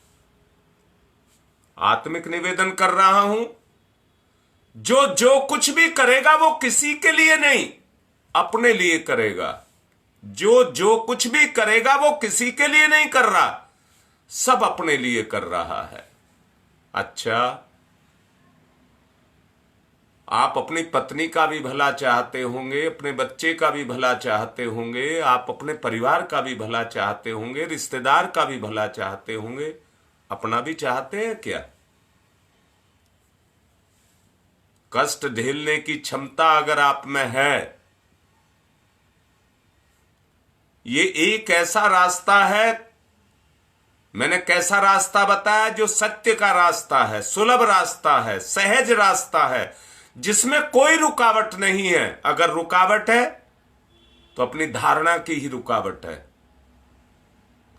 आत्मिक निवेदन कर रहा हूं, जो कुछ भी करेगा वो किसी के लिए नहीं, अपने लिए करेगा। जो जो कुछ भी करेगा वो किसी के लिए नहीं कर रहा, सब अपने लिए कर रहा है। अच्छा, आप अपनी पत्नी का भी भला चाहते होंगे, अपने बच्चे का भी भला चाहते होंगे, आप अपने परिवार का भी भला चाहते होंगे, रिश्तेदार का भी भला चाहते होंगे, अपना भी चाहते हैं क्या? कष्ट झेलने की क्षमता अगर आप में है, ये एक ऐसा रास्ता है, मैंने कैसा रास्ता बताया, जो सत्य का रास्ता है, सुलभ रास्ता है, सहज रास्ता है, जिसमें कोई रुकावट नहीं है। अगर रुकावट है तो अपनी धारणा की ही रुकावट है।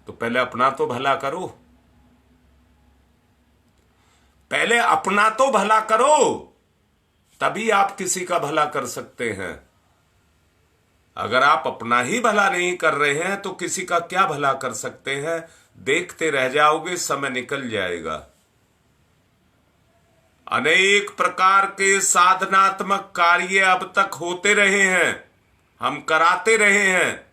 तो पहले अपना तो भला करो, पहले अपना तो भला करो, तभी आप किसी का भला कर सकते हैं। अगर आप अपना ही भला नहीं कर रहे हैं तो किसी का क्या भला कर सकते हैं? देखते रह जाओगे, समय निकल जाएगा। अनेक प्रकार के साधनात्मक कार्य अब तक होते रहे हैं, हम कराते रहे हैं,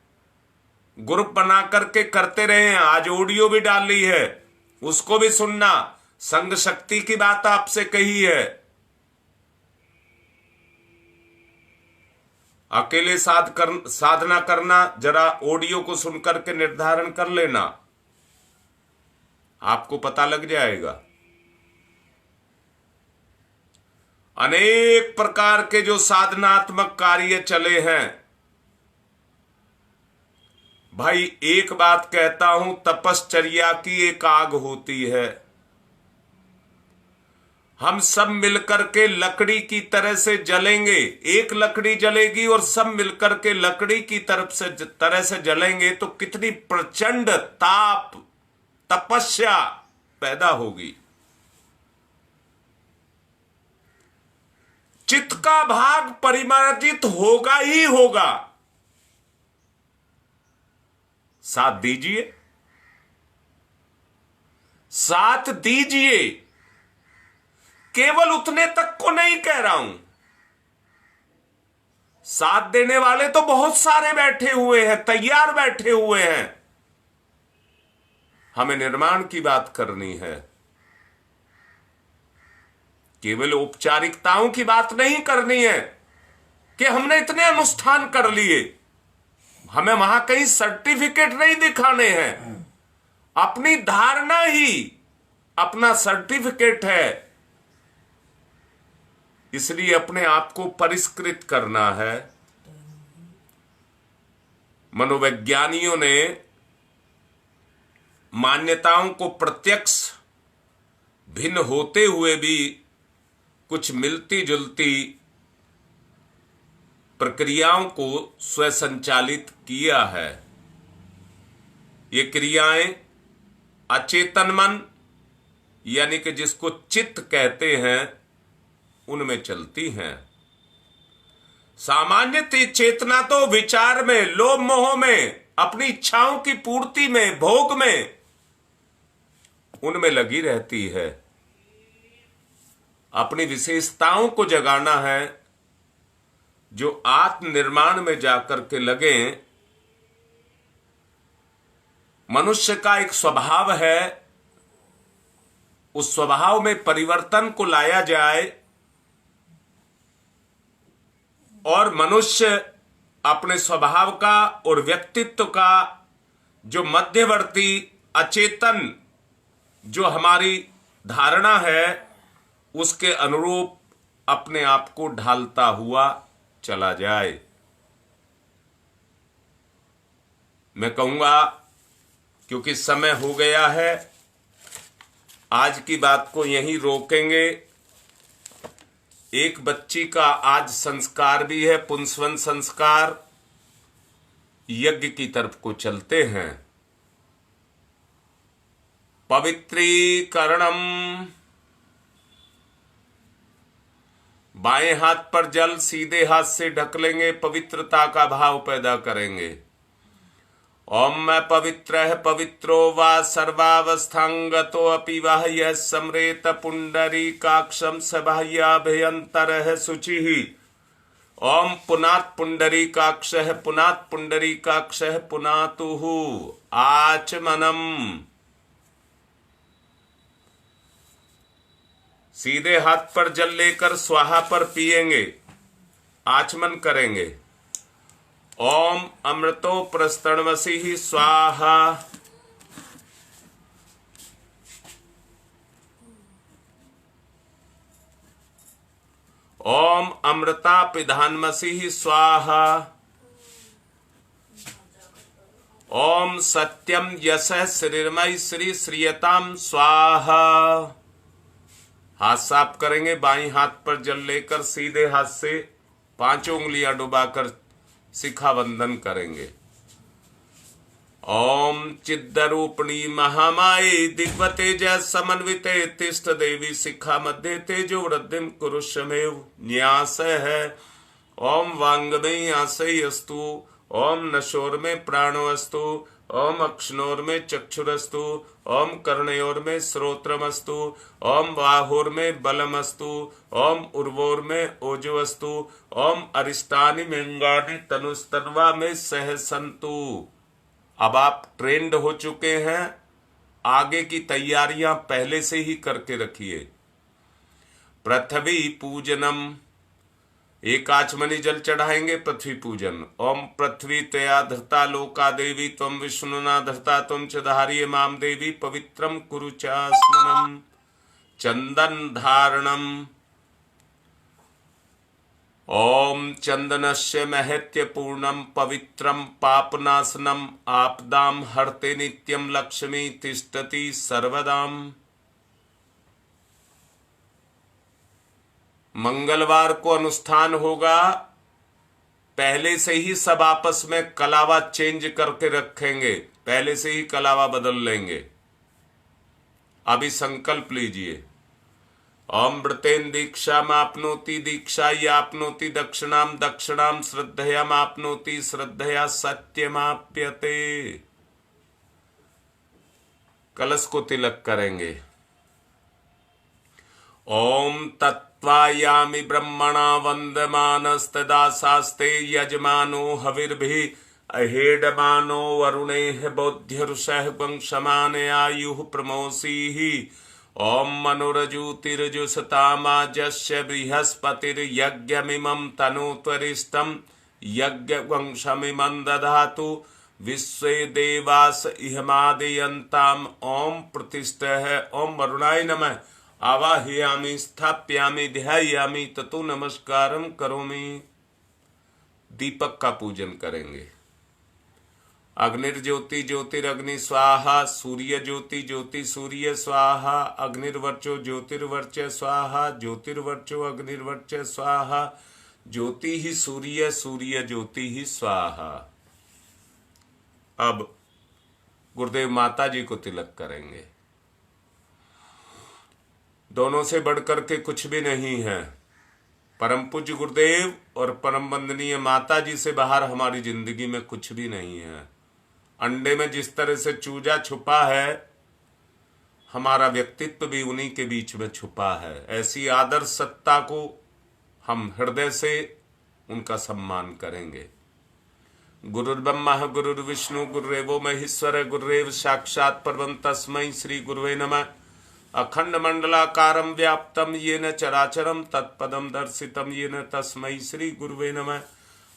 ग्रुप बना करके करते रहे हैं। आज ऑडियो भी डाली है, उसको भी सुनना। संघ शक्ति की बात आपसे कही है। अकेले साधना करना, जरा ऑडियो को सुनकर के निर्धारण कर लेना, आपको पता लग जाएगा। अनेक प्रकार के जो साधनात्मक कार्य चले हैं, भाई एक बात कहता हूं, तपश्चर्या की एक आग होती है। हम सब मिलकर के लकड़ी की तरह से जलेंगे, एक लकड़ी जलेगी और सब मिलकर के लकड़ी की तरह से जलेंगे तो कितनी प्रचंड ताप, तपस्या पैदा होगी। चित्त का भाग परिमार्जित होगा ही होगा। साथ दीजिए, साथ दीजिए। केवल उतने तक को नहीं कह रहा हूं, साथ देने वाले तो बहुत सारे बैठे हुए हैं, तैयार बैठे हुए हैं। हमें निर्माण की बात करनी है, केवल औपचारिकताओं की बात नहीं करनी है कि हमने इतने अनुष्ठान कर लिए। हमें वहां कहीं सर्टिफिकेट नहीं दिखाने हैं, अपनी धारणा ही अपना सर्टिफिकेट है। इसलिए अपने आप को परिष्कृत करना है। मनोवैज्ञानियों ने मान्यताओं को प्रत्यक्ष भिन्न होते हुए भी कुछ मिलती जुलती प्रक्रियाओं को स्वसंचालित किया है। ये क्रियाएं अचेतन मन, यानी कि जिसको चित्त कहते हैं, उनमें चलती हैं। सामान्य चेतना तो विचार में, लोभ मोह में, अपनी इच्छाओं की पूर्ति में, भोग में, उनमें लगी रहती है। अपनी विशेषताओं को जगाना है, जो आत्मनिर्माण में जाकर के लगे। मनुष्य का एक स्वभाव है, उस स्वभाव में परिवर्तन को लाया जाए और मनुष्य अपने स्वभाव का और व्यक्तित्व का जो मध्यवर्ती अचेतन जो हमारी धारणा है, उसके अनुरूप अपने आप को ढालता हुआ चला जाए। मैं कहूंगा, क्योंकि समय हो गया है, आज की बात को यहीं रोकेंगे। एक बच्ची का आज संस्कार भी है, पुंसवन संस्कार। यज्ञ की तरफ को चलते हैं। पवित्रीकरणम, बाएं हाथ पर जल सीधे हाथ से ढक लेंगे, पवित्रता का भाव पैदा करेंगे। ओम मैं पवित्र है, पवित्रो वा सर्वावस्थांगतो अपि वह यह समरेत पुंडरी काक्षम सबाह्याभ्यंतर है शुचि ओम पुनात् पुंडरीकाक्षः पुनात् पुंडरीकाक्षः पुनातुः आचमनम। सीधे हाथ पर जल लेकर स्वाहा पर पिएंगे, आचमन करेंगे। ओम अमृतो प्रस्तरणवसी स्वाहा। ओम अमृता पिधानमसी स्वाहा। ओम सत्यम यशः श्रीर्मय श्री श्रीयताम स्वाहा। हाथ साफ करेंगे, बाईं हाथ पर जल लेकर सीधे हाथ से 5 उंगलियां डुबाकर शिखा बंधन करेंगे। ओम चिद्रूपिणी महामाये दिग्वतेज समन्विते तिष्ठ देवी शिखा मध्य तेजो वृद्धिम कुरुषमेव न्यास है। ओम वांगमयी आशय अस्तु। ओम नशोर में प्राणोस्तु। ओम अक्षनोर में चक्षुरस्तु। ओम कर्णयोर में श्रोत्रमस्तु। ओम बाहोर में बलमस्तु। ओम उर्वोर में ओजवस्तु। ओम अरिष्टानि मेंगानि तनुस्तन्वा में सहसंतु। अब आप ट्रेंड हो चुके हैं, आगे की तैयारियां पहले से ही करके रखिए। पृथ्वी पूजनम, एक आचमनी जल चढ़ाएंगे, पृथ्वी पूजन। ओम पृथ्वी तया धृता लोका देवी त्वं विष्णुना धृता त्वं च धारिये माम देवी पवित्रम कुरु चास्मनम। चंदन धारणम। ओम चंदनस्य महत्य पूर्णम पवित्रम पापनाशनम आपदाम हरते नित्यम लक्ष्मी तिष्ठति सर्वदाम। मंगलवार को अनुष्ठान होगा, पहले से ही सब आपस में कलावा चेंज करके रखेंगे, पहले से ही कलावा बदल लेंगे। अभी संकल्प लीजिए। ओम व्रतेन दीक्षाम आपनोति दीक्षा आपनोति दक्षिणाम दक्षिणाम श्रद्धयाम आपनोति श्रद्धया सत्यमाप्यते। कलश को तिलक करेंगे। ओम तत्त्वायामि ब्रह्मणा वंदमानस्तदा शास्ते यजमानो हविर्भिः अहेडमानो वरुणेः बोध्यरुषः वंशमाने आयुः प्रमोषीः। ओम मनुरजुतिरजुसतामाजस्य बृहस्पतिर्यज्ञमिमं तनोत्वरिष्ठं यज्ञवंशमिमं दधातु विश्वे देवास इहमादयन्ताम्। ओम प्रतिष्ठः। ओम वरुणाय नमः। आवाहयामि स्थाप्यामि ध्यायामि ततो नमस्कारं करोमि। दीपक का पूजन करेंगे। अग्निर्ज्योति ज्योतिरग्नि स्वाहा। सूर्य ज्योति ज्योति सूर्य स्वाहा। अग्निर्वर्चो ज्योतिर्वर्च स्वाहा। ज्योतिर्वर्चो अग्निर्वर्च स्वाहा। ज्योति ही सूर्य, सूर्य ज्योति ही स्वाहा। अब गुरुदेव माता जी को तिलक करेंगे। दोनों से बढ़कर के कुछ भी नहीं है। परम पूज्य गुरुदेव और परम वंदनीय माता जी से बाहर हमारी जिंदगी में कुछ भी नहीं है। अंडे में जिस तरह से चूजा छुपा है, हमारा व्यक्तित्व भी उन्हीं के बीच में छुपा है। ऐसी आदर्श सत्ता को हम हृदय से उनका सम्मान करेंगे। गुरुर्ब्रह्मा गुरुर्विष्णु गुरुरेवो महेश्वर गुरुरेव साक्षात् परम तस्मै श्री गुरुवे नमः। अखंड मंडलाकारं व्याप्तं येन चराचरं तत्पदं दर्शितं येन तस्मै श्री गुरुवे नमः।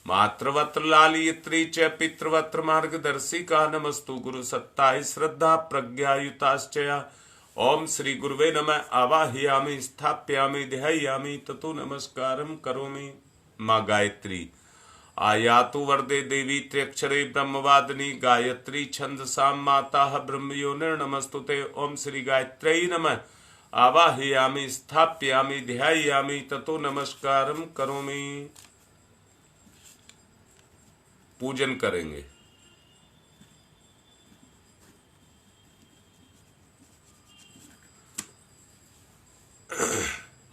मातृवत्र लालयित्री च पितृवत्र मार्गदर्शिका नमस्तु गुरु सत्ताय श्रद्धा प्रज्ञायुताश्चया। ओम श्री गुरुवे नमः। आवाहयामि स्थाप्यामि ध्यायामि ततो नमस्कारं करोमि। माँ गायत्री आयातु वरदे देवी त्र्यक्षरे ब्रह्मवादिनी गायत्री छंदसां माता ब्रह्मयोनिर्नमस्तुते। ओम श्री गायत्र्यै नमः। आवाहयामि स्थाप्यामि ध्यायामि ततो नमस्कारं करोमि। पूजन करेंगे।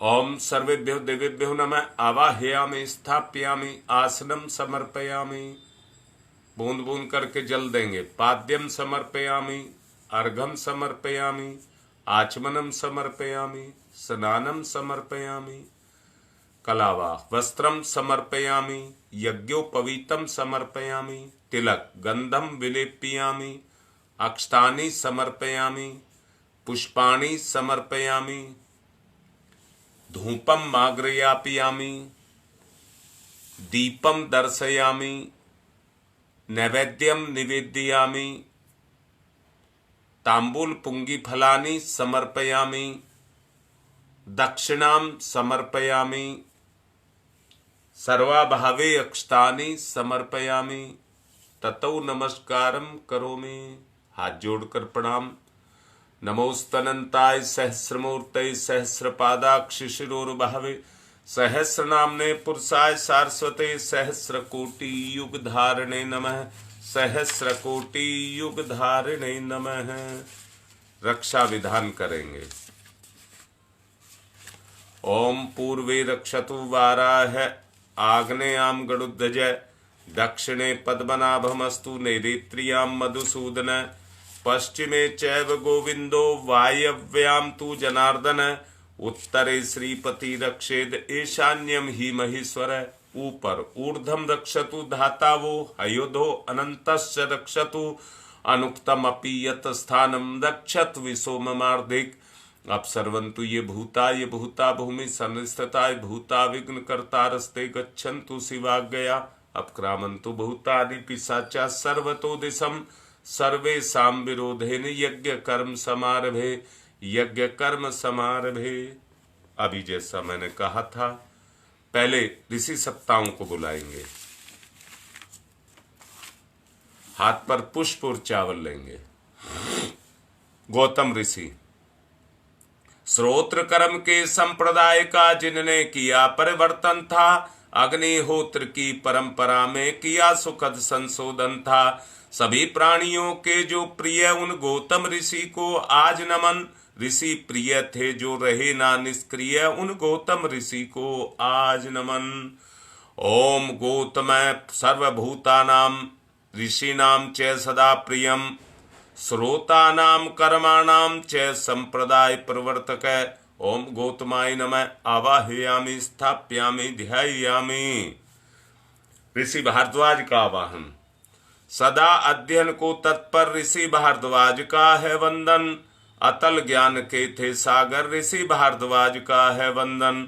ओम सर्वेभ्यो देवेभ्यो नमः। आवाहयामि स्थाप्यामि आसनम समर्पयामि। बूंद बूंद करके जल देंगे। पाद्यम समर्पयामि अर्घम समर्पयामि आचमनम समर्पयामि स्नानम समर्पयामि। कलावा वस्त्रम समर्पयामि, यज्ञोपवीतम समर्पयामि, तिलक गंधम विलेपयामि, अक्षतानि समर्पयामि, पुष्पाणि समर्पयामि, धूपम माग्रयापयामि, दीपम दर्शयामि, नैवेद्यम निवेदयामि, तांबूल पुंगी फलानि समर्पयामि, दक्षिणाम समर्पयामि, सर्वाभावे अक्षतानि समर्पयामि, ततो नमस्कारम करोमि। हाथ जोड़कर प्रणाम। नमोस्तनंताय सहस्रमूर्तये सहस्रपादाक्ष शिरोर्भावे सहस्रनाम्ने पुरुषाय सारस्वते सहस्रकोटि युग धारणे नमः, सहस्रकोटि युग धारणे नमः। रक्षा विधान करेंगे। ओम पूर्वे रक्षतु वाराह, आग्नेयाम गरुड़ध्वज, दक्षिणे पद्मनाभमस्तु, नैऋत्याम मधुसूदन, पश्चिमे चैव गोविंदो, वायव्याम तु जनार्दन, उत्तरे श्रीपति रक्षेद, ईशान्यम ही महेश्वर। ऊपर ऊर्ध्वम रक्षतु धातावो, हयोधो अनंतस्य रक्षतु, अनुक्तम अपि यत स्थानम रक्षत विसोममार्धिक। अपसर्वन्तु ये भूता भूमि संस्थिताय भूता विघ्न कर्तारस्ते गच्छन्तु शिवाज्ञया। अपक्रामन्तु भूतानि पिशाचा सर्वतो दिशम, सर्वेषां विरोधेन यज्ञ कर्म समारभे, यज्ञ कर्म समारभे। अभी जैसा मैंने कहा था, पहले ऋषि सत्ताओं को बुलाएंगे, हाथ पर पुष्प और चावल लेंगे। गौतम ऋषि श्रोत्र कर्म के संप्रदाय का जिनने किया परिवर्तन था, अग्निहोत्र की परंपरा में किया सुखद संशोधन था। सभी प्राणियों के जो प्रिय उन गौतम ऋषि को आज नमन। ऋषि प्रिय थे जो रहे ना निष्क्रिय, उन गौतम ऋषि को आज नमन। ओम गौतम सर्वभूतानां ऋषीणां च सदा प्रियम, श्रोतानां कर्माणां च संप्रदाय प्रवर्तक। ओम गौतमाय नमः। आवाहयामि, स्थाप्यामि, ध्यायामि। ऋषि भारद्वाज का आवाहन। सदा अध्ययन को तत्पर ऋषि भारद्वाज का है वंदन। अतल ज्ञान के थे सागर, ऋषि भारद्वाज का है वंदन।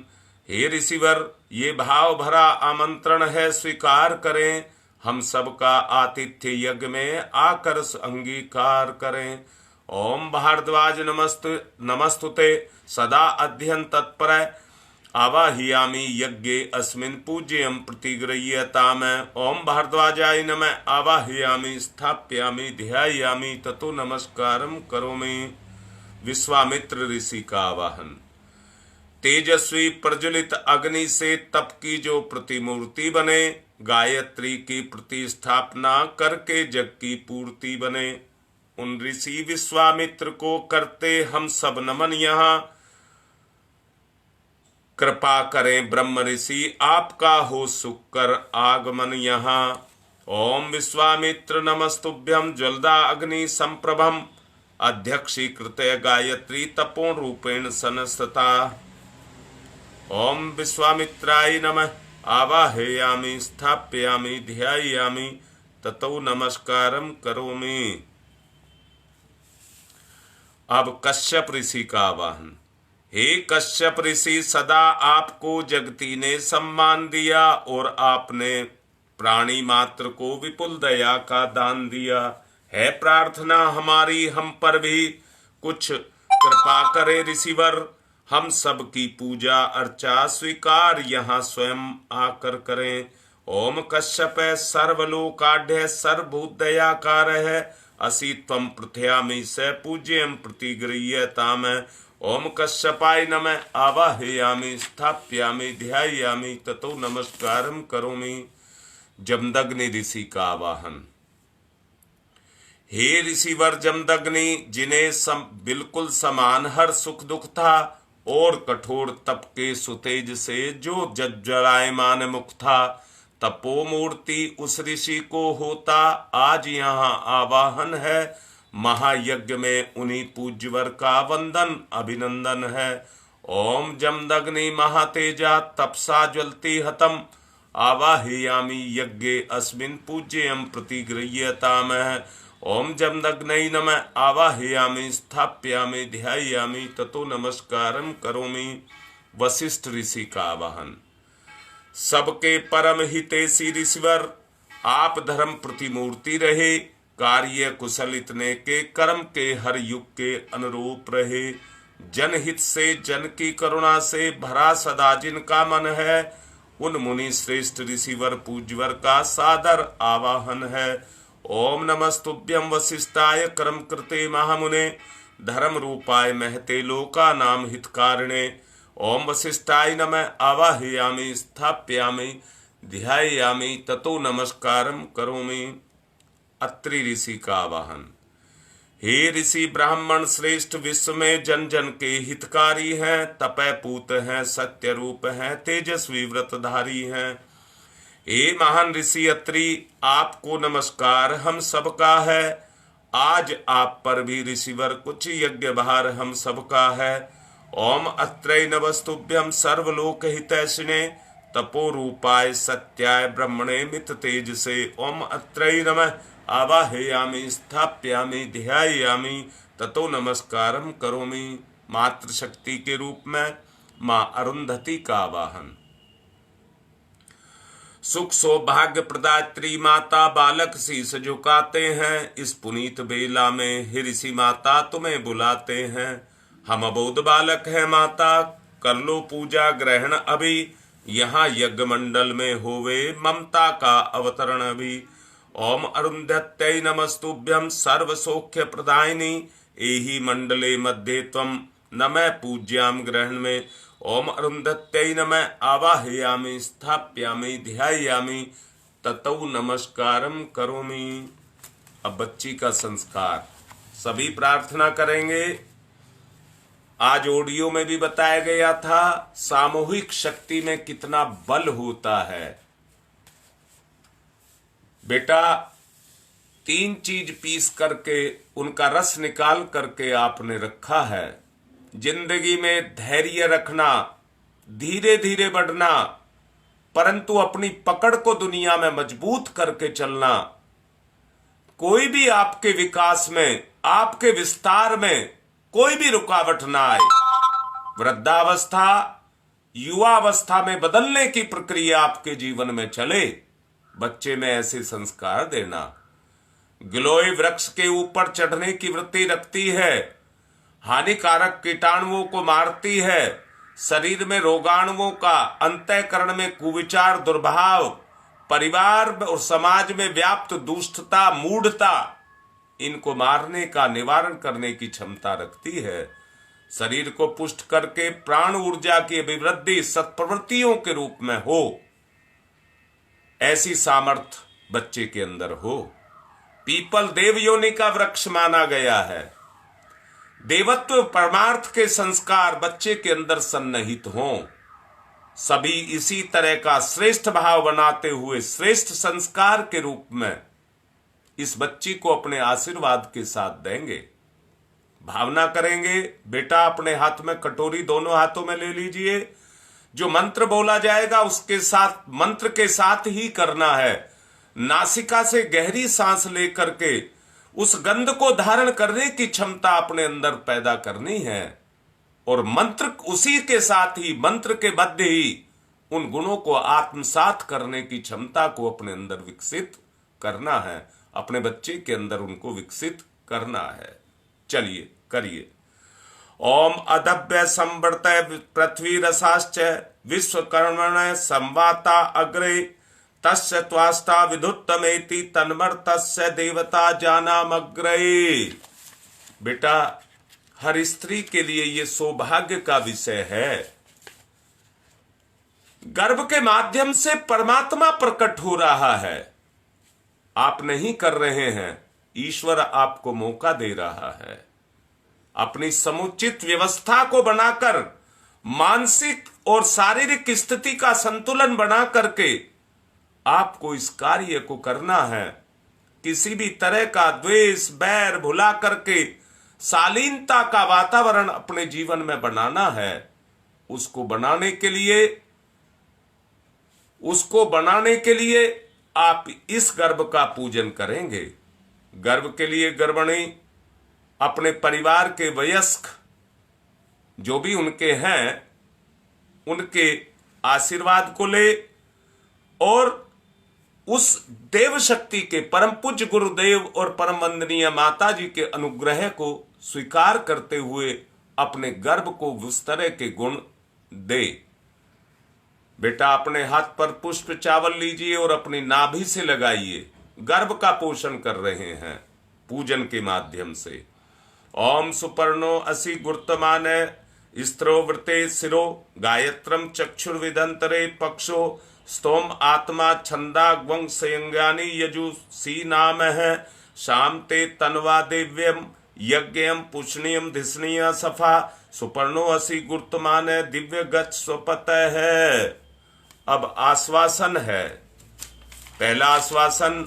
हे ऋषिवर, ये भाव भरा आमंत्रण है, स्वीकार करें। हम सबका आतिथ्य यज्ञ में आकर अंगीकार करें। ओम भारद्वाज नमस्तुते, सदा अध्ययन तत्पर। आवाहयामि यज्ञे अस्मिन् पूज्यं प्रतिगृह्यताम्। ओम भारद्वाजाय नमः। आवाहयामि, स्थाप्यामि, ध्यायामि, ततो नमस्कारं करोमि। विश्वामित्र ऋषि का आवाहन। तेजस्वी प्रज्वलित अग्नि से तप की जो प्रतिमूर्ति बने, गायत्री की प्रतिस्थापना करके जग की पूर्ति बने, उन ऋषि विश्वामित्र को करते हम सब नमन। यहाँ कृपा करें ब्रह्म ऋषि, आपका हो सुख कर आगमन यहाँ। ओम विश्वामित्र नमस्तुभ्यं, ज्वलदा अग्नि संप्रभम, अध्यक्षीकृत गायत्री तपोन रूपेण संस्थिता। ओम विश्वामित्राय नमः। आवाहयामि, स्थाप्यामि, ध्यायामि, ततो नमस्कारं करोमि। अब कश्यप ऋषि का आवाहन। हे कश्यप ऋषि, सदा आपको जगती ने सम्मान दिया और आपने प्राणी मात्र को विपुल दया का दान दिया। है प्रार्थना हमारी हम पर भी कुछ कृपा करे ऋषिवर। हम सब की पूजा अर्चा स्वीकार यहाँ स्वयं आकर करें। ओम कश्यप सर्वलोकाढ्य सर्वभूत दयाकार है, असि त्वं पृथ्यामि स पूज्यं प्रतिगृह्यताम्। ओम कश्यपाय नमः। आवाहयामि, स्थाप्यामि, ध्यायामि, ततो नमस्कारं करोमि। जमदग्नि ऋषि का आवाहन। हे ऋषिवर जमदग्नि, जिन्हें बिल्कुल समान हर सुख दुख था और कठोर तप के सुतेज से जो जलायमान मुख था, तपोमूर्ति उस ऋषि को होता आज यहाँ आवाहन है। महायज्ञ में उन्हीं पूज्यवर का वंदन अभिनंदन है। ओम जमदग्नि महातेजा तपसा ज्वलति हतम आवाहयामि यज्ञे अस्मिन् पूज्यं प्रतिगृह्यतामः। ओम जमदग्नै नमः आवाहयामि स्थाप्यामि ध्यायामि ततो नमस्कारं करोमि। वशिष्ठ ऋषि का आवाहन। सबके परम हितैषी ऋषिवर, आप धर्म प्रतिमूर्ति रहे, कार्य कुशल इतने के, कर्म के हर युग के अनुरूप रहे। जनहित से, जन की करुणा से भरा सदा जिनका मन है, उन मुनि श्रेष्ठ ऋषिवर पूज्यवर का सादर आवाहन है। ओम नमस्तुभ्यं वसिष्ठाय कर्म कृते महामुने, धर्म रूपाय महते लोका नाम हितकारिणे। ओम वसिष्ठाय नमः आवाहयामि स्थाप्यामि ध्यायामि ततो नमस्कारं करोमि। अत्रि ऋषि का आवाहन। हे ऋषि ब्राह्मण श्रेष्ठ, विश्व में जन जन के हितकारी हैं, तपय पूत हैं, सत्य रूप हैं, तेजस्वी व्रतधारी हैं। हे महान ऋषि अत्रि, आपको नमस्कार हम सबका है। आज आप पर भी ऋषिवर कुछ यज्ञ भार हम सबका है। ओम अत्रै नमस्तुभ्यं सर्वलोक हितैषिणे, तपो रूपाय सत्याय ब्रह्मणे मित तेज से। ओम अत्रै नमः आवाहयामि स्थाप्यामि ध्यायामि ततो नमस्कारं करोमि। मातृशक्ति के रूप में मां अरुंधति का आवाहन। सुख सौभाग्य प्रदात्री माता, बालक शीश झुकाते हैं, इस पुनीत बेला में हे ऋषि माता तुम्हें बुलाते हैं। हम अबोध बालक हैं माता, कर लो पूजा ग्रहण अभी, यहाँ यज्ञ मंडल में होवे ममता का अवतरण अभी। ओम अरुंधत्यै नमस्तुभ्यं सर्व सौख्य प्रदायिनी, एहि मंडले मध्ये त्वं नमः पूज्याम ग्रहण में। ओम अरुंधत्यै नमः आवाहयामि स्थाप्यामि ध्यायामि ततो नमस्कारं करोमि। अब बच्ची का संस्कार। सभी प्रार्थना करेंगे। आज ऑडियो में भी बताया गया था सामूहिक शक्ति में कितना बल होता है। बेटा 3 चीज पीस करके उनका रस निकाल करके आपने रखा है। जिंदगी में धैर्य रखना, धीरे धीरे बढ़ना, परंतु अपनी पकड़ को दुनिया में मजबूत करके चलना। कोई भी आपके विकास में, आपके विस्तार में कोई भी रुकावट ना आए। वृद्धावस्था युवावस्था में बदलने की प्रक्रिया आपके जीवन में चले। बच्चे में ऐसे संस्कार देना। गिलोय वृक्ष के ऊपर चढ़ने की वृत्ति रखती है, हानिकारक कीटाणुओं को मारती है, शरीर में रोगाणुओं का, अंतःकरण में कुविचार दुर्भाव, परिवार और समाज में व्याप्त दुष्टता मूढ़ता, इनको मारने का, निवारण करने की क्षमता रखती है। शरीर को पुष्ट करके प्राण ऊर्जा की अभिवृद्धि सत्प्रवृत्तियों के रूप में हो, ऐसी सामर्थ्य बच्चे के अंदर हो। पीपल देव योनि का वृक्ष माना गया है। देवत्व परमार्थ के संस्कार बच्चे के अंदर सन्निहित हों। सभी इसी तरह का श्रेष्ठ भाव बनाते हुए श्रेष्ठ संस्कार के रूप में इस बच्ची को अपने आशीर्वाद के साथ देंगे। भावना करेंगे। बेटा अपने हाथ में कटोरी दोनों हाथों में ले लीजिए। जो मंत्र बोला जाएगा उसके साथ, मंत्र के साथ ही करना है। नासिका से गहरी सांस लेकर के उस गंध को धारण करने की क्षमता अपने अंदर पैदा करनी है और मंत्र उसी के साथ ही, मंत्र के मध्य ही उन गुणों को आत्मसात करने की क्षमता को अपने अंदर विकसित करना है। अपने बच्चे के अंदर उनको विकसित करना है। चलिए करिए। ओम अदभ्य संवर्त पृथ्वी रसाश्च विश्वकर्मण संवाता अग्रे तस्य त्वास्ता विधुत्तमेति तन्मर्तस्य देवता जानामग्रे। बेटा हर स्त्री के लिए ये सौभाग्य का विषय है। गर्भ के माध्यम से परमात्मा प्रकट हो रहा है। आप नहीं कर रहे हैं, ईश्वर आपको मौका दे रहा है। अपनी समुचित व्यवस्था को बनाकर मानसिक और शारीरिक स्थिति का संतुलन बना करके आपको इस कार्य को करना है। किसी भी तरह का द्वेष बैर भुला करके शालीनता का वातावरण अपने जीवन में बनाना है। उसको बनाने के लिए आप इस गर्भ का पूजन करेंगे। गर्भ के लिए गर्भिणी अपने परिवार के वयस्क जो भी उनके हैं उनके आशीर्वाद को ले और उस देव शक्ति के परम पूज्य गुरुदेव और परम वंदनीय माता जी के अनुग्रह को स्वीकार करते हुए अपने गर्भ को उस तरह के गुण दे। बेटा अपने हाथ पर पुष्प चावल लीजिए और अपनी नाभि से लगाइए। गर्भ का पोषण कर रहे हैं पूजन के माध्यम से। ओम सुपर्णो असि गुरुतमान स्त्रो वृते शिरो गायत्रम चक्षुर्विदंतरे पक्षो स्तोम आत्मा छंदा ग्वं संज्ञानी यजुषी नाम है शाम ते तन्वा देव्यम यज्ञम पुष्णियम धिष्णीय सफा सुपर्णो असि गुरुतमान दिव्य गच्छ स्वपत है। अब आश्वासन है। पहला आश्वासन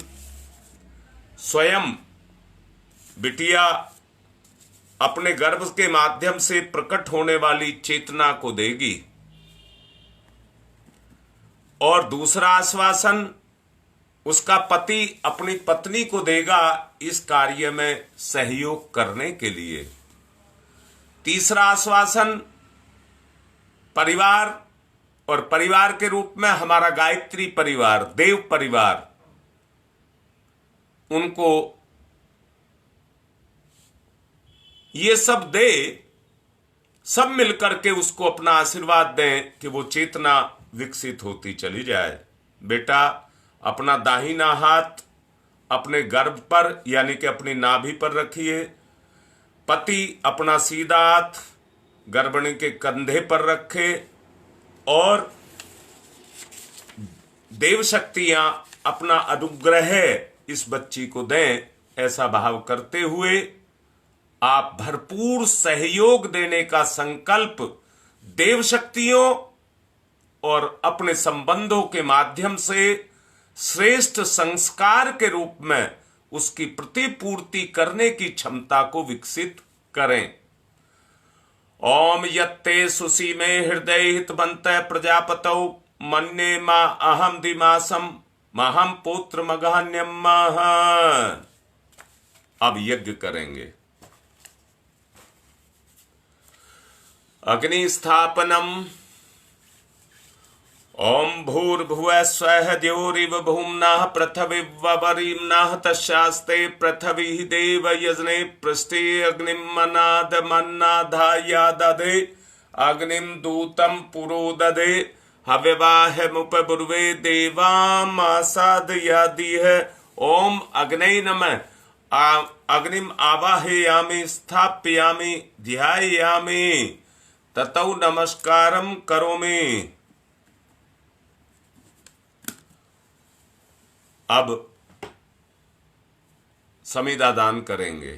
स्वयं बिटिया अपने गर्भ के माध्यम से प्रकट होने वाली चेतना को देगी और दूसरा आश्वासन उसका पति अपनी पत्नी को देगा इस कार्य में सहयोग करने के लिए। तीसरा आश्वासन परिवार और परिवार के रूप में हमारा गायत्री परिवार, देव परिवार, उनको ये सब दे, सब मिलकर के उसको अपना आशीर्वाद दें कि वो चेतना विकसित होती चली जाए। बेटा अपना दाहिना हाथ अपने गर्भ पर यानी कि अपनी नाभि पर रखिए। पति अपना सीधा हाथ गर्भिणी के कंधे पर रखे और देव शक्तियां अपना अनुग्रह इस बच्ची को दें। ऐसा भाव करते हुए आप भरपूर सहयोग देने का संकल्प देव शक्तियों और अपने संबंधों के माध्यम से श्रेष्ठ संस्कार के रूप में उसकी प्रतिपूर्ति करने की क्षमता को विकसित करें। ओम यत्ते सुसी में हृदय हितवंत प्रजापतौ मन्ये मा अहम दिमासम महम पुत्र मघान्यम। अब यज्ञ करेंगे। अग्नि स्थापनम। ओम भूर्भुवः स्वः द्यौरिव भूम्नाः पृथिवीवरीम्नाः तस्यास्ते पृथिवी देव यजने पृष्ठे अग्निं मन्नाधाया दधे अग्निं दूतं पुरो दधे हव्यवाहमुपब्रुवे देवामासादयादिह। ओम अग्नये नमः। अग्निम आवाहयामि स्थापयामि ध्यायामि ततौ नमस्कारम करोमि। अब समिधा दान करेंगे।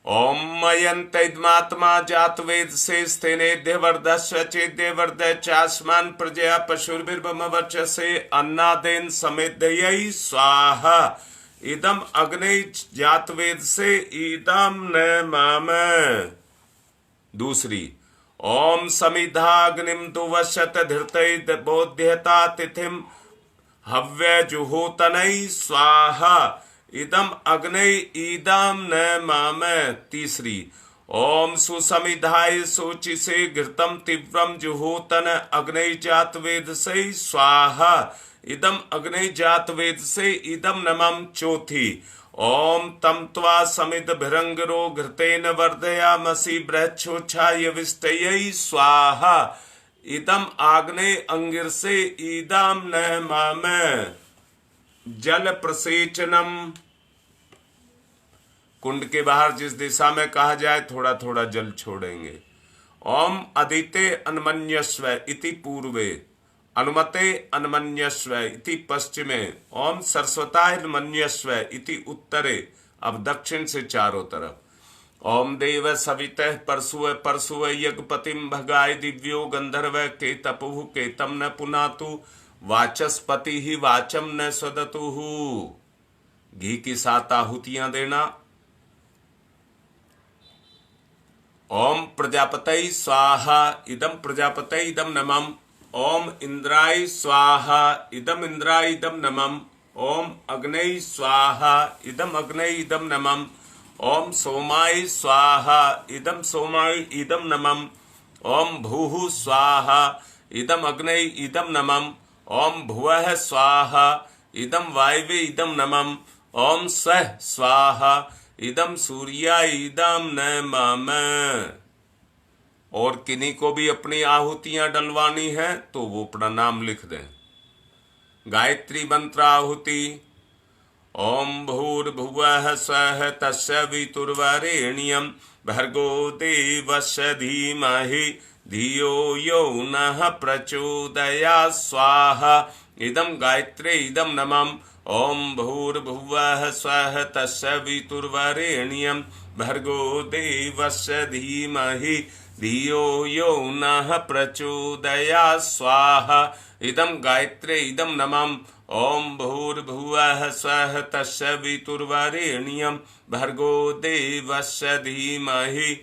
ओम मयंतैद्मात्मा जातवेद से स्तेनेद्य वर्धस्व चेद्य वर्ध चास्मान प्रजया पशुर्भिर्भम वर्चसे अन्नादेन समेदयै स्वाहा। इदम अग्नि जातवेद से ईदम न माम। दूसरी ओम समिधाग्निम दुवशत धृतै बोध्यता तिथिम हव्य जुहोतनै स्वाहा। इदम अग्नि ईदम न माम। तीसरी ओम सुसमिधाय सोचि से घृतम तीव्रम जुहोतन अग्नि जातवेद से स्वाहा। इदम अग्नि जातवेद से इदम नमम। चौथी ओम तम त्वा समित भिरंगरो घृतेन वर्धयामसि बृहच्छोच्छाय विष्टयै स्वाहा। इदम आग्ने अंगिर से ईदम न माम। जल प्रसेचनम। कुंड के बाहर जिस दिशा में कहा जाए थोड़ा थोड़ा जल छोड़ेंगे। ओम अदिते अन्मन्यस्व इति पूर्वे अनुमते अन्मन्यस्व इति पश्चिमे ओम सरस्वताय अन्मन्यस्व इति उत्तरे। अब दक्षिण से चारों तरफ। ओम देव सवितः परशुव परशुव यज्ञपतिम भगाय दिव्यो गंधर्व के तपुः केतम न पुनातु वाचस्पति ही वाचम न स्वदतु। घी की 7 आहुतियां देना। ओम प्रजापतये स्वाहा इदम प्रजापतये इदम नमः। ओम इंद्राय स्वाहा इदम इंद्राय इदम नमः। ओम अग्नये स्वाहा इदम अग्नये इदम नमः। ओम सोमाय स्वाहा इदम सोमाय इदम नमः। ओम भूः स्वाहा इदम अग्नये इदम नमः। ओम भुवः स्वाहा इदम वायवे इदम नमः। ओम स्वः स्वाहा इदम सूर्याय इदम नमः। और किन्हीं को भी अपनी आहुतियां डलवानी है तो वो अपना नाम लिख दें। गायत्री मंत्र आहुति। ओम भूर्भुवः स्वः तस्य वितुर्वरेण्यं भर्गो देवस्य धीमहि धियो यो नः प्रचोदयात् स्वाहा इदम गायत्रे इदम नमः। ओम भूर्भुवः स्वः तस्य वितुर्वरेण्यं भर्गो देवस्य धीमहि धियो यो नः प्रचोदयात् स्वाहा इदम गायत्रे इदम नमः। ओम भूर्भुवः स्वः तस्य वितुर्वरेण्यं भर्गो देवस्य धीमहि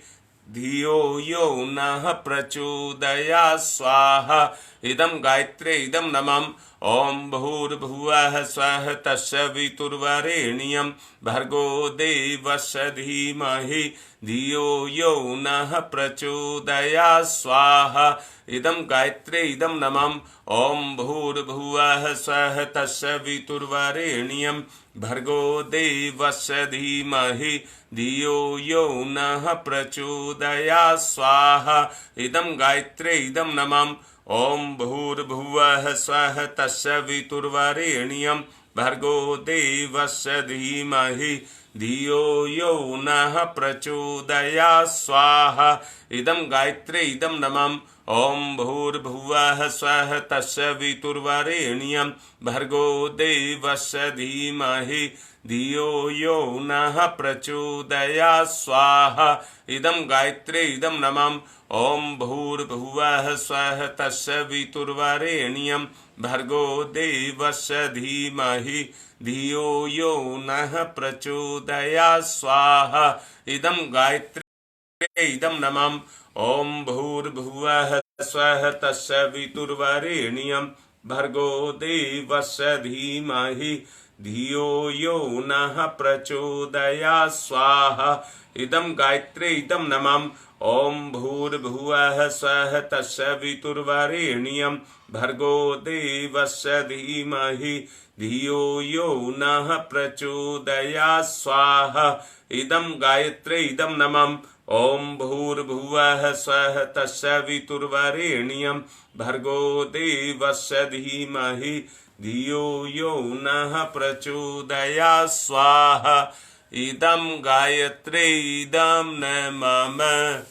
धियो यो नः प्रचोदयात् स्वाहा इदम गायत्रे इदम नमः। ओम भूर्भुवः स्वः तस्य वितुर्वरेण्यं भर्गो देवस्य धीमहि धियो यो नः प्रचोदयात् स्वाहा इदम गायत्रे इदम नमः। ओम भूर्भुवः स्वः तस्य वितुर्वरेण्यं भर्गो देवस्य धीमहि धियो यो नः प्रचोदयात् स्वाहा इदम गायत्रे इदम नमः। ओम भूर्भुवः स्वः तस्य वितुर्वरेण्यं भर्गो देवस्य धीमहि धियो यो नः प्रचोदयात् स्वाहा इदम गायत्रे इदम नमः। ओम भूर्भुवः स्वः तस्य वितुर्वरेण्यं भर्गो देवस्य धीमहि धियो यो नः प्रचोदयात् स्वाहा इदम गायत्रे इदम नमः। ओम भूर्भुवः स्वः तस्य वितुर्वरेण्यं भर्गो देवस्य धीमहि धियो यो नः प्रचोदयात् स्वाहा इदम गायत्रे इदम नमः। ओम भूर्भुवः स्वः तस्य वितुर्वरेण्यं भर्गो देवस्य धीमहि धियो यो नः प्रचोदयात् स्वाहा इदम गायत्रे इदम नमः। ओम भूर्भुवः स्वः तस्य वितुर्वरेण्यं भर्गो देवस्य धीमहि धियो यो नः प्रचोदयात् स्वाहा इदम गायत्रे इदम नमः। ओम भूर्भुवः स्वः तस्य वितुर्वरेण्यं भर्गो देवस्य धीमहि धियो यो नः प्रचोदयात् स्वाहा इदम गायत्रे इदम नमः।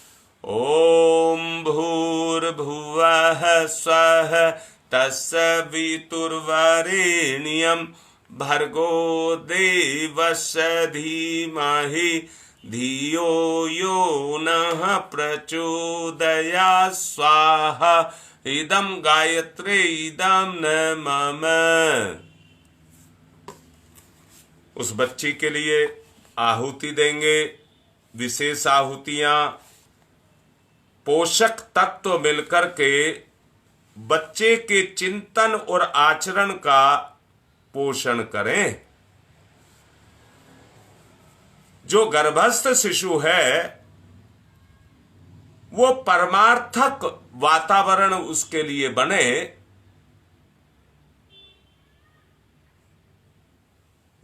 ओम भूर्भुवः स्वः तस्य वितुर्वरेण्यं भर्गो देवस्य धीमहि धियो यो नः प्रचोदयात् स्वाहा इदम गायत्रे इदम नमः। उस बच्ची के लिए आहुति देंगे। विशेष आहुतियां पोषक तत्व मिलकर के बच्चे के चिंतन और आचरण का पोषण करें। जो गर्भस्थ शिशु है वो परमार्थक वातावरण उसके लिए बने,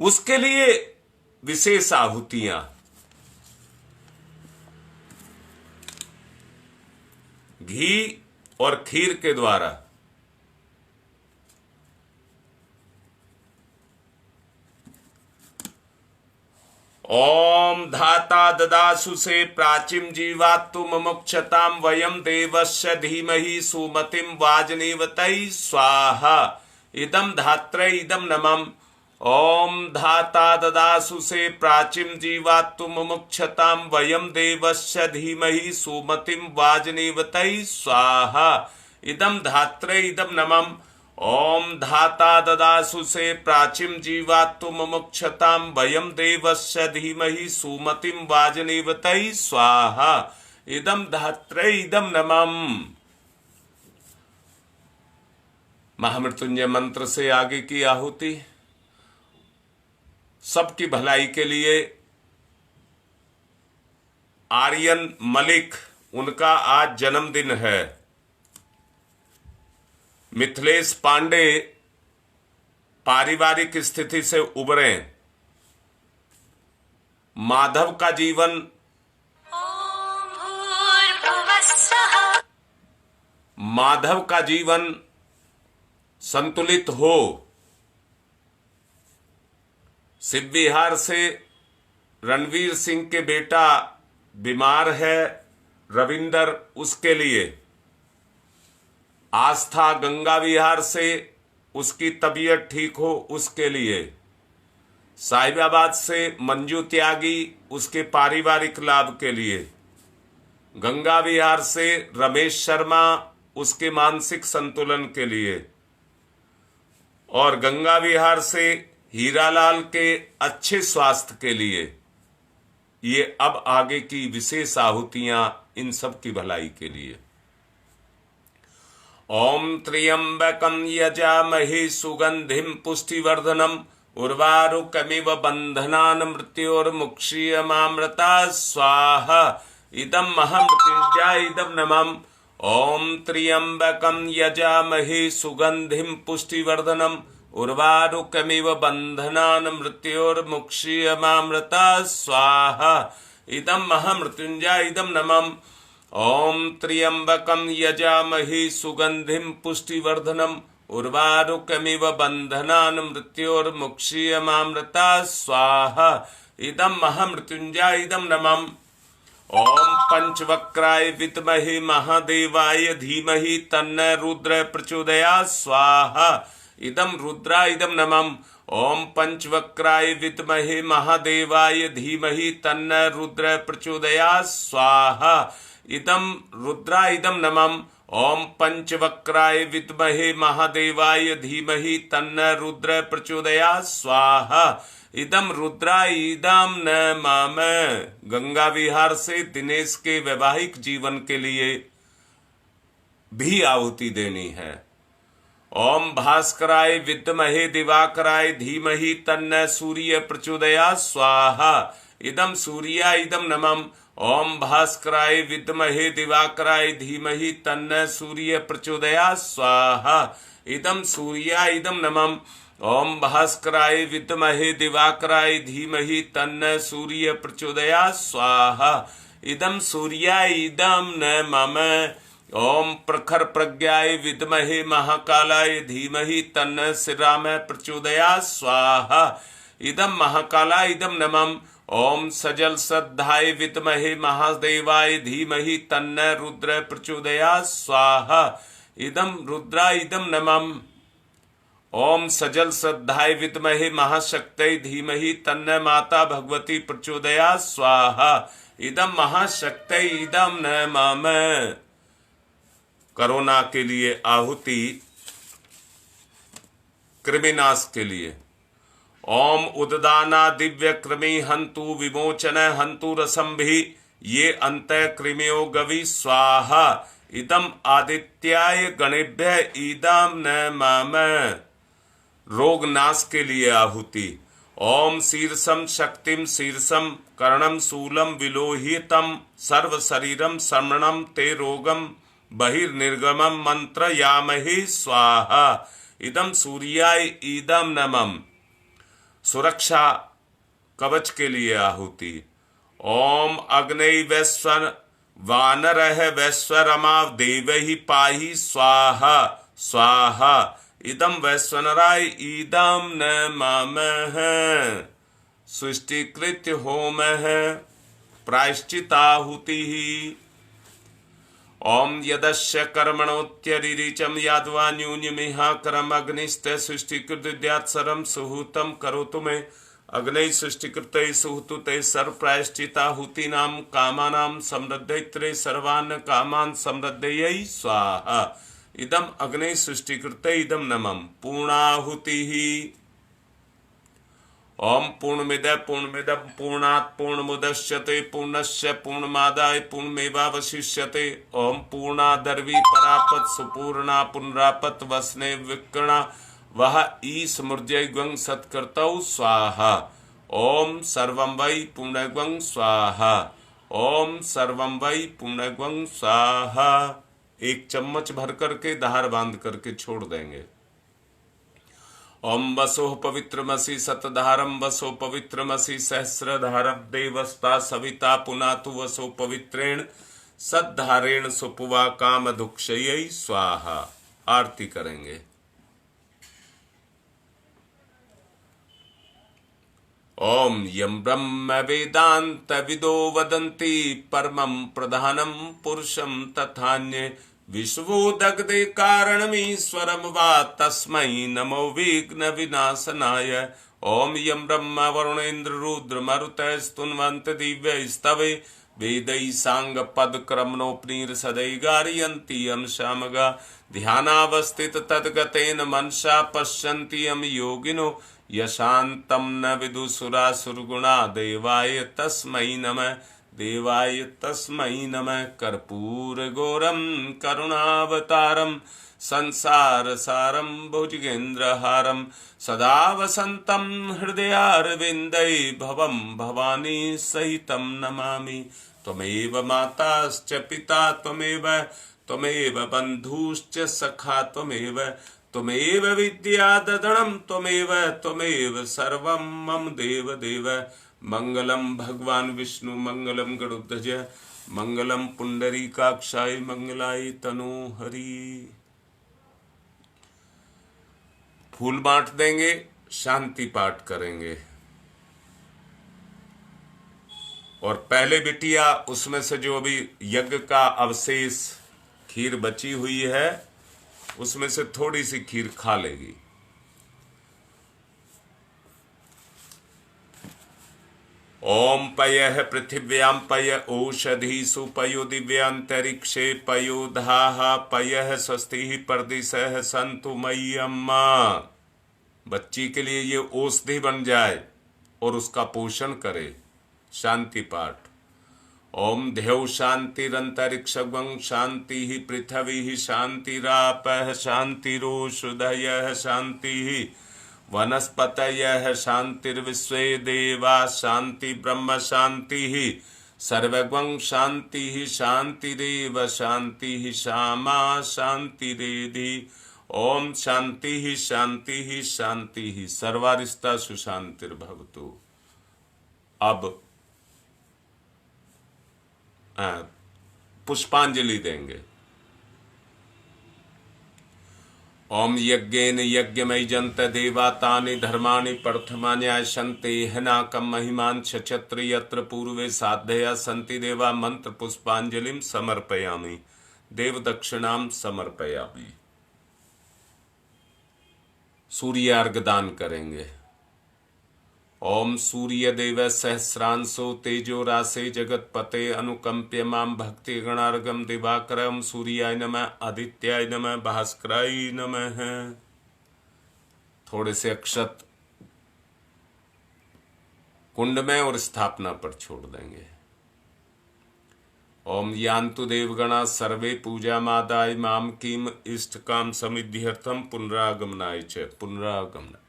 उसके लिए विशेष आहुतियां। घी और खीर के द्वारा ओम धाता ददासु से प्राचीम जीवात्तु मुमुक्षताम वयम देवस्य धीमहि सुमतिम वाजनीवतै स्वाहा इदम धात्रै इदम नमः। ओम धाता ददासु से प्राचीम जीवात्तु मुमुक्षताम वयम देवस्य धीमहि सुमतिम वाजनीवतै स्वाहा इदम धात्रै इदम नमः। ओम धाता ददासु से प्राचीम जीवात्तु मुमुक्षताम वयम देवस्य धीमहि सुमतिम वाजनीवतै स्वाहा इदम धात्रे इदम नमम। महामृत्युंजय मंत्र से आगे की आहुति सबकी भलाई के लिए। आर्यन मलिक, उनका आज जन्मदिन है। मिथिलेश पांडे पारिवारिक स्थिति से उबरे। माधव का जीवन संतुलित हो। सिद्ध बिहार से रणवीर सिंह के बेटा बीमार है, रविंदर, उसके लिए। आस्था गंगा विहार से उसकी तबीयत ठीक हो, उसके लिए। साहिबाबाद से मंजू त्यागी, उसके पारिवारिक लाभ के लिए। गंगा विहार से रमेश शर्मा, उसके मानसिक संतुलन के लिए। और गंगा विहार से हीरालाल के अच्छे स्वास्थ्य के लिए। ये अब आगे की विशेष आहुतियां इन सब की भलाई के लिए। ओम त्र्यंबकं यजामहे सुगंधिं पुष्टिवर्धनम् उर्वारुकमिव बंधनान् मृत्योर्मुक्षीयमामृता स्वाहा। इदं महामृत्युंजय इदं नमः। ओम त्र्यंबकं यजामहे सुगंधिं पुष्टिवर्धनम् उर्वारुकमिव बंधनान् मृत्योर्मुक्षीयमामृता स्वाहा। इदं महामृत्युंजय इदं नमः। ओम त्र्यंबकं यजामहे सुगंधिं पुष्टिवर्धनम् उर्वारुकमिव बंधनान् मृत्योर्मुक्षीयमामृता स्वाहा। इदं महामृत्युंजय इदं नमः। ओम पंचवक्राय विद्महे महादेवाय धीमहि तन्नो रुद्र प्रचोदयात् स्वाहा। इदं रुद्राय इदं नमः। ओम पंचवक्राय विद्महे महादेवाय धीमहि तन्नो रुद्र प्रचोदयात् स्वाहा। इदं रुद्राय इदं नमः। ओम पंचवक्राय विद्महे महादेवाय धीमहि तन्नो रुद्र प्रचोदयात् स्वाहा। इदं रुद्राय इदं नमः। गंगा विहार से दिनेश के वैवाहिक जीवन के लिए भी आहुति देनी है। ओम भास्कराय विद्महे दिवाकराय धीमहि तन्नो सूर्य प्रचोदयात् स्वाहा। इदं सूर्याय इदं नमः। ओम भास्कराय विद्महे दिवाकराय धीमहि तन्नो सूर्य प्रचोदयात् स्वाहा। इदं सूर्याय इदं नमः। ओम भास्कराय विद्महे दिवाकराय धीमहि तन्नो सूर्य प्रचोदयात् स्वाहा। इदं सूर्याय इदं नमः। ओम प्रखर प्रज्ञाय विद्महे महाकालाय धीमहि तन्नो श्रीराम प्रचोदयात् स्वाहा। इदं महाकालाय इदं नमः। ओम सजल श्रद्धाय विद्महे महादेवाय धीमहि तन्नो रुद्र प्रचोदयात् स्वाहा। इदं रुद्राय इदं नमः। ओम सजल श्रद्धाय विद्महे महाशक्तये धीमहि तन्नो माता भगवती प्रचोदयात् स्वाहा। इदं महाशक्तये इदं नमः। कोरोना के लिए आहुति कृमिनाश के लिए। ओम उददाना दिव्य कृमि हंतु विमोचन हंतु रसंभि ये अंत कृमियो गवि स्वाहा। इदम आदित्याय गणेभ्य इदम नमः। रोग नाश के लिए आहुति। ओम शीर्षम शक्तिम शीर्षम कर्णम शूलम विलोहितम सर्व शरीरम श्रमणम ते रोगम बहिर्निर्गमम मंत्रयामहि स्वाहा। इदम सूर्याय इदम नमः। सुरक्षा कवच के लिए आहुति। ओम अग्नि वैश्वर वानरः वैश्वरमा देवहि पाहि स्वाहा स्वाहा। इदम वैश्वनराय इदम नमः। सृष्टिकृत्य होमः प्रायश्चिताहुतिः। ओम यदस्य कर्मणोत्यरिचम यादवा न्यूनमिहा करम अग्निस्ते सृष्टिकृद्यात्सरम सुहूतम करोतु मे। अग्नि सृष्टिकृते सुहूतु ते सर्व प्रायश्चिताहुतीनां कामानां समृद्धैत्रे सर्वान् कामान् समृद्धयै स्वाहा। इदम अग्नि सृष्टिकृते इदम नमः। पूर्णाहुतिः। ओम पूर्णमिदः पूर्णमिदं पूर्णात् पूर्णमुदच्यते पूर्णस्य पूर्णमादाय पूर्णमेवावशिष्यते। ओम पूर्णादर्वी परापत सुपूर्णा पुनरापत वसने विकर्णा वह ईसमृजयग्वं सत्कर्तौ स्वाहा। ओम सर्वं वै पुण्यग्वं स्वाहा। ओम सर्वं वै पुण्यग्वं स्वाहा। 1 चम्मच भर करके धार बांध करके छोड़ देंगे। ओम वसो पवित्रमसि सतधारम वसो पवित्रमसि सहस्रधारम देवस्ता सविता पुनातु वसो पवित्रेण सद्धारेण सुपुवा काम दुक्षय स्वाहा। आरती करेंगे। ओम यम ब्रह्म वेदांत विदो वदन्ति परमं प्रधानम पुरुषम तथान्ये विश्वोदग्धे कारणमीश्वरं वा तस्मै नमो विघ्न विनाशनाय। ओम यम ब्रह्म वरुणेन्द्र रुद्र मरुतः स्तुन्वन्त दिव्य स्तवे वेदै सांग पद क्रमणोपनीर सदै गारयन्ति यम शामगा ध्यानावस्थित तद्गतेन मनसा पश्यन्ति यम योगिनो यशान्तं न विदुसुरासुरगुणा देवाय तस्मै नमः देवाय तस्मै नमः। कर्पूर गौरम करुणावतारम संसार सारम भुजगेन्द्रहारम सदा वसंतम हृदयारविंदै भवम भवानी सहितं नमामि। त्वमेव माताश्च पिता त्वमेव बन्धुश्च सखा त्वमेव विद्या ददनं त्वमेव सर्वं मम देव देव। मंगलम भगवान विष्णु मंगलम गरुड़ध्वज मंगलम पुंडरीकाक्षाय मंगलाय तनोहरि। फूल बांट देंगे, शांति पाठ करेंगे और पहले बिटिया उसमें से जो अभी यज्ञ का अवशेष खीर बची हुई है उसमें से थोड़ी सी खीर खा लेगी। ओम पयः पृथिव्यां पय ओषधीषु पयो दिव्यांतरिक्षे पयो धाः पयः स्वस्तिः परदिशः सन्तु मय्यम्मा। बच्ची के लिए ये औषधि बन जाए और उसका पोषण करे। शांति पाठ। ओम ध्यौ शांतिरंतरिक्षं शांति पृथ्वी शांतिरापः शांतिरोषधयः शांति वनस्पतयः शांतिर्विश्वे देवा शांति ब्रह्म शांति सर्वगं शांति शांतिरेव शांति श्यामा शांतिरेधि। ओम शांति शांति शांति सर्वारिष्टा सुशांतिर्भवतु। अब पुष्पांजलि देंगे। ओम यज्ञेन यज्ञमयजन्त देवा तानि धर्माणि प्रथमान्याशन्ते हनाकं महिमान् क्षत्र यत्र पूर्वे साधया सन्ति देवा। मंत्र पुष्पांजलिं समर्पयामि। देव दक्षिणां समर्पयामि। सूर्यार्घ दान करेंगे। ओम सूर्य देव सहस्रांशो तेजो रासे जगतपते अनुकंप्य माम भक्ति गणार्गम दिवाकरम सूर्याय नमः आदित्याय नमः भास्कराय नमः। थोड़े से अक्षत कुंड में और स्थापना पर छोड़ देंगे। ओम यान्तु देवगणा सर्वे पूजा मादाय माम किम इष्ट काम समिध्यर्थम पुनरागमनाय च पुनरागमनाय।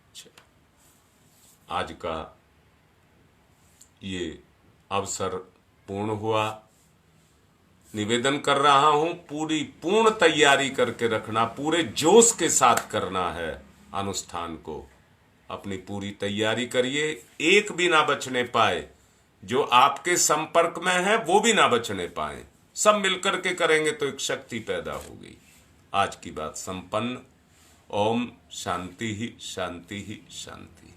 आज का ये अवसर पूर्ण हुआ। निवेदन कर रहा हूं पूर्ण तैयारी करके रखना, पूरे जोश के साथ करना है अनुष्ठान को। अपनी पूरी तैयारी करिए, एक भी ना बचने पाए। जो आपके संपर्क में है वो भी ना बचने पाए। सब मिलकर के करेंगे तो एक शक्ति पैदा होगी। आज की बात संपन्न। ओम शांति ही शांति ही शांति।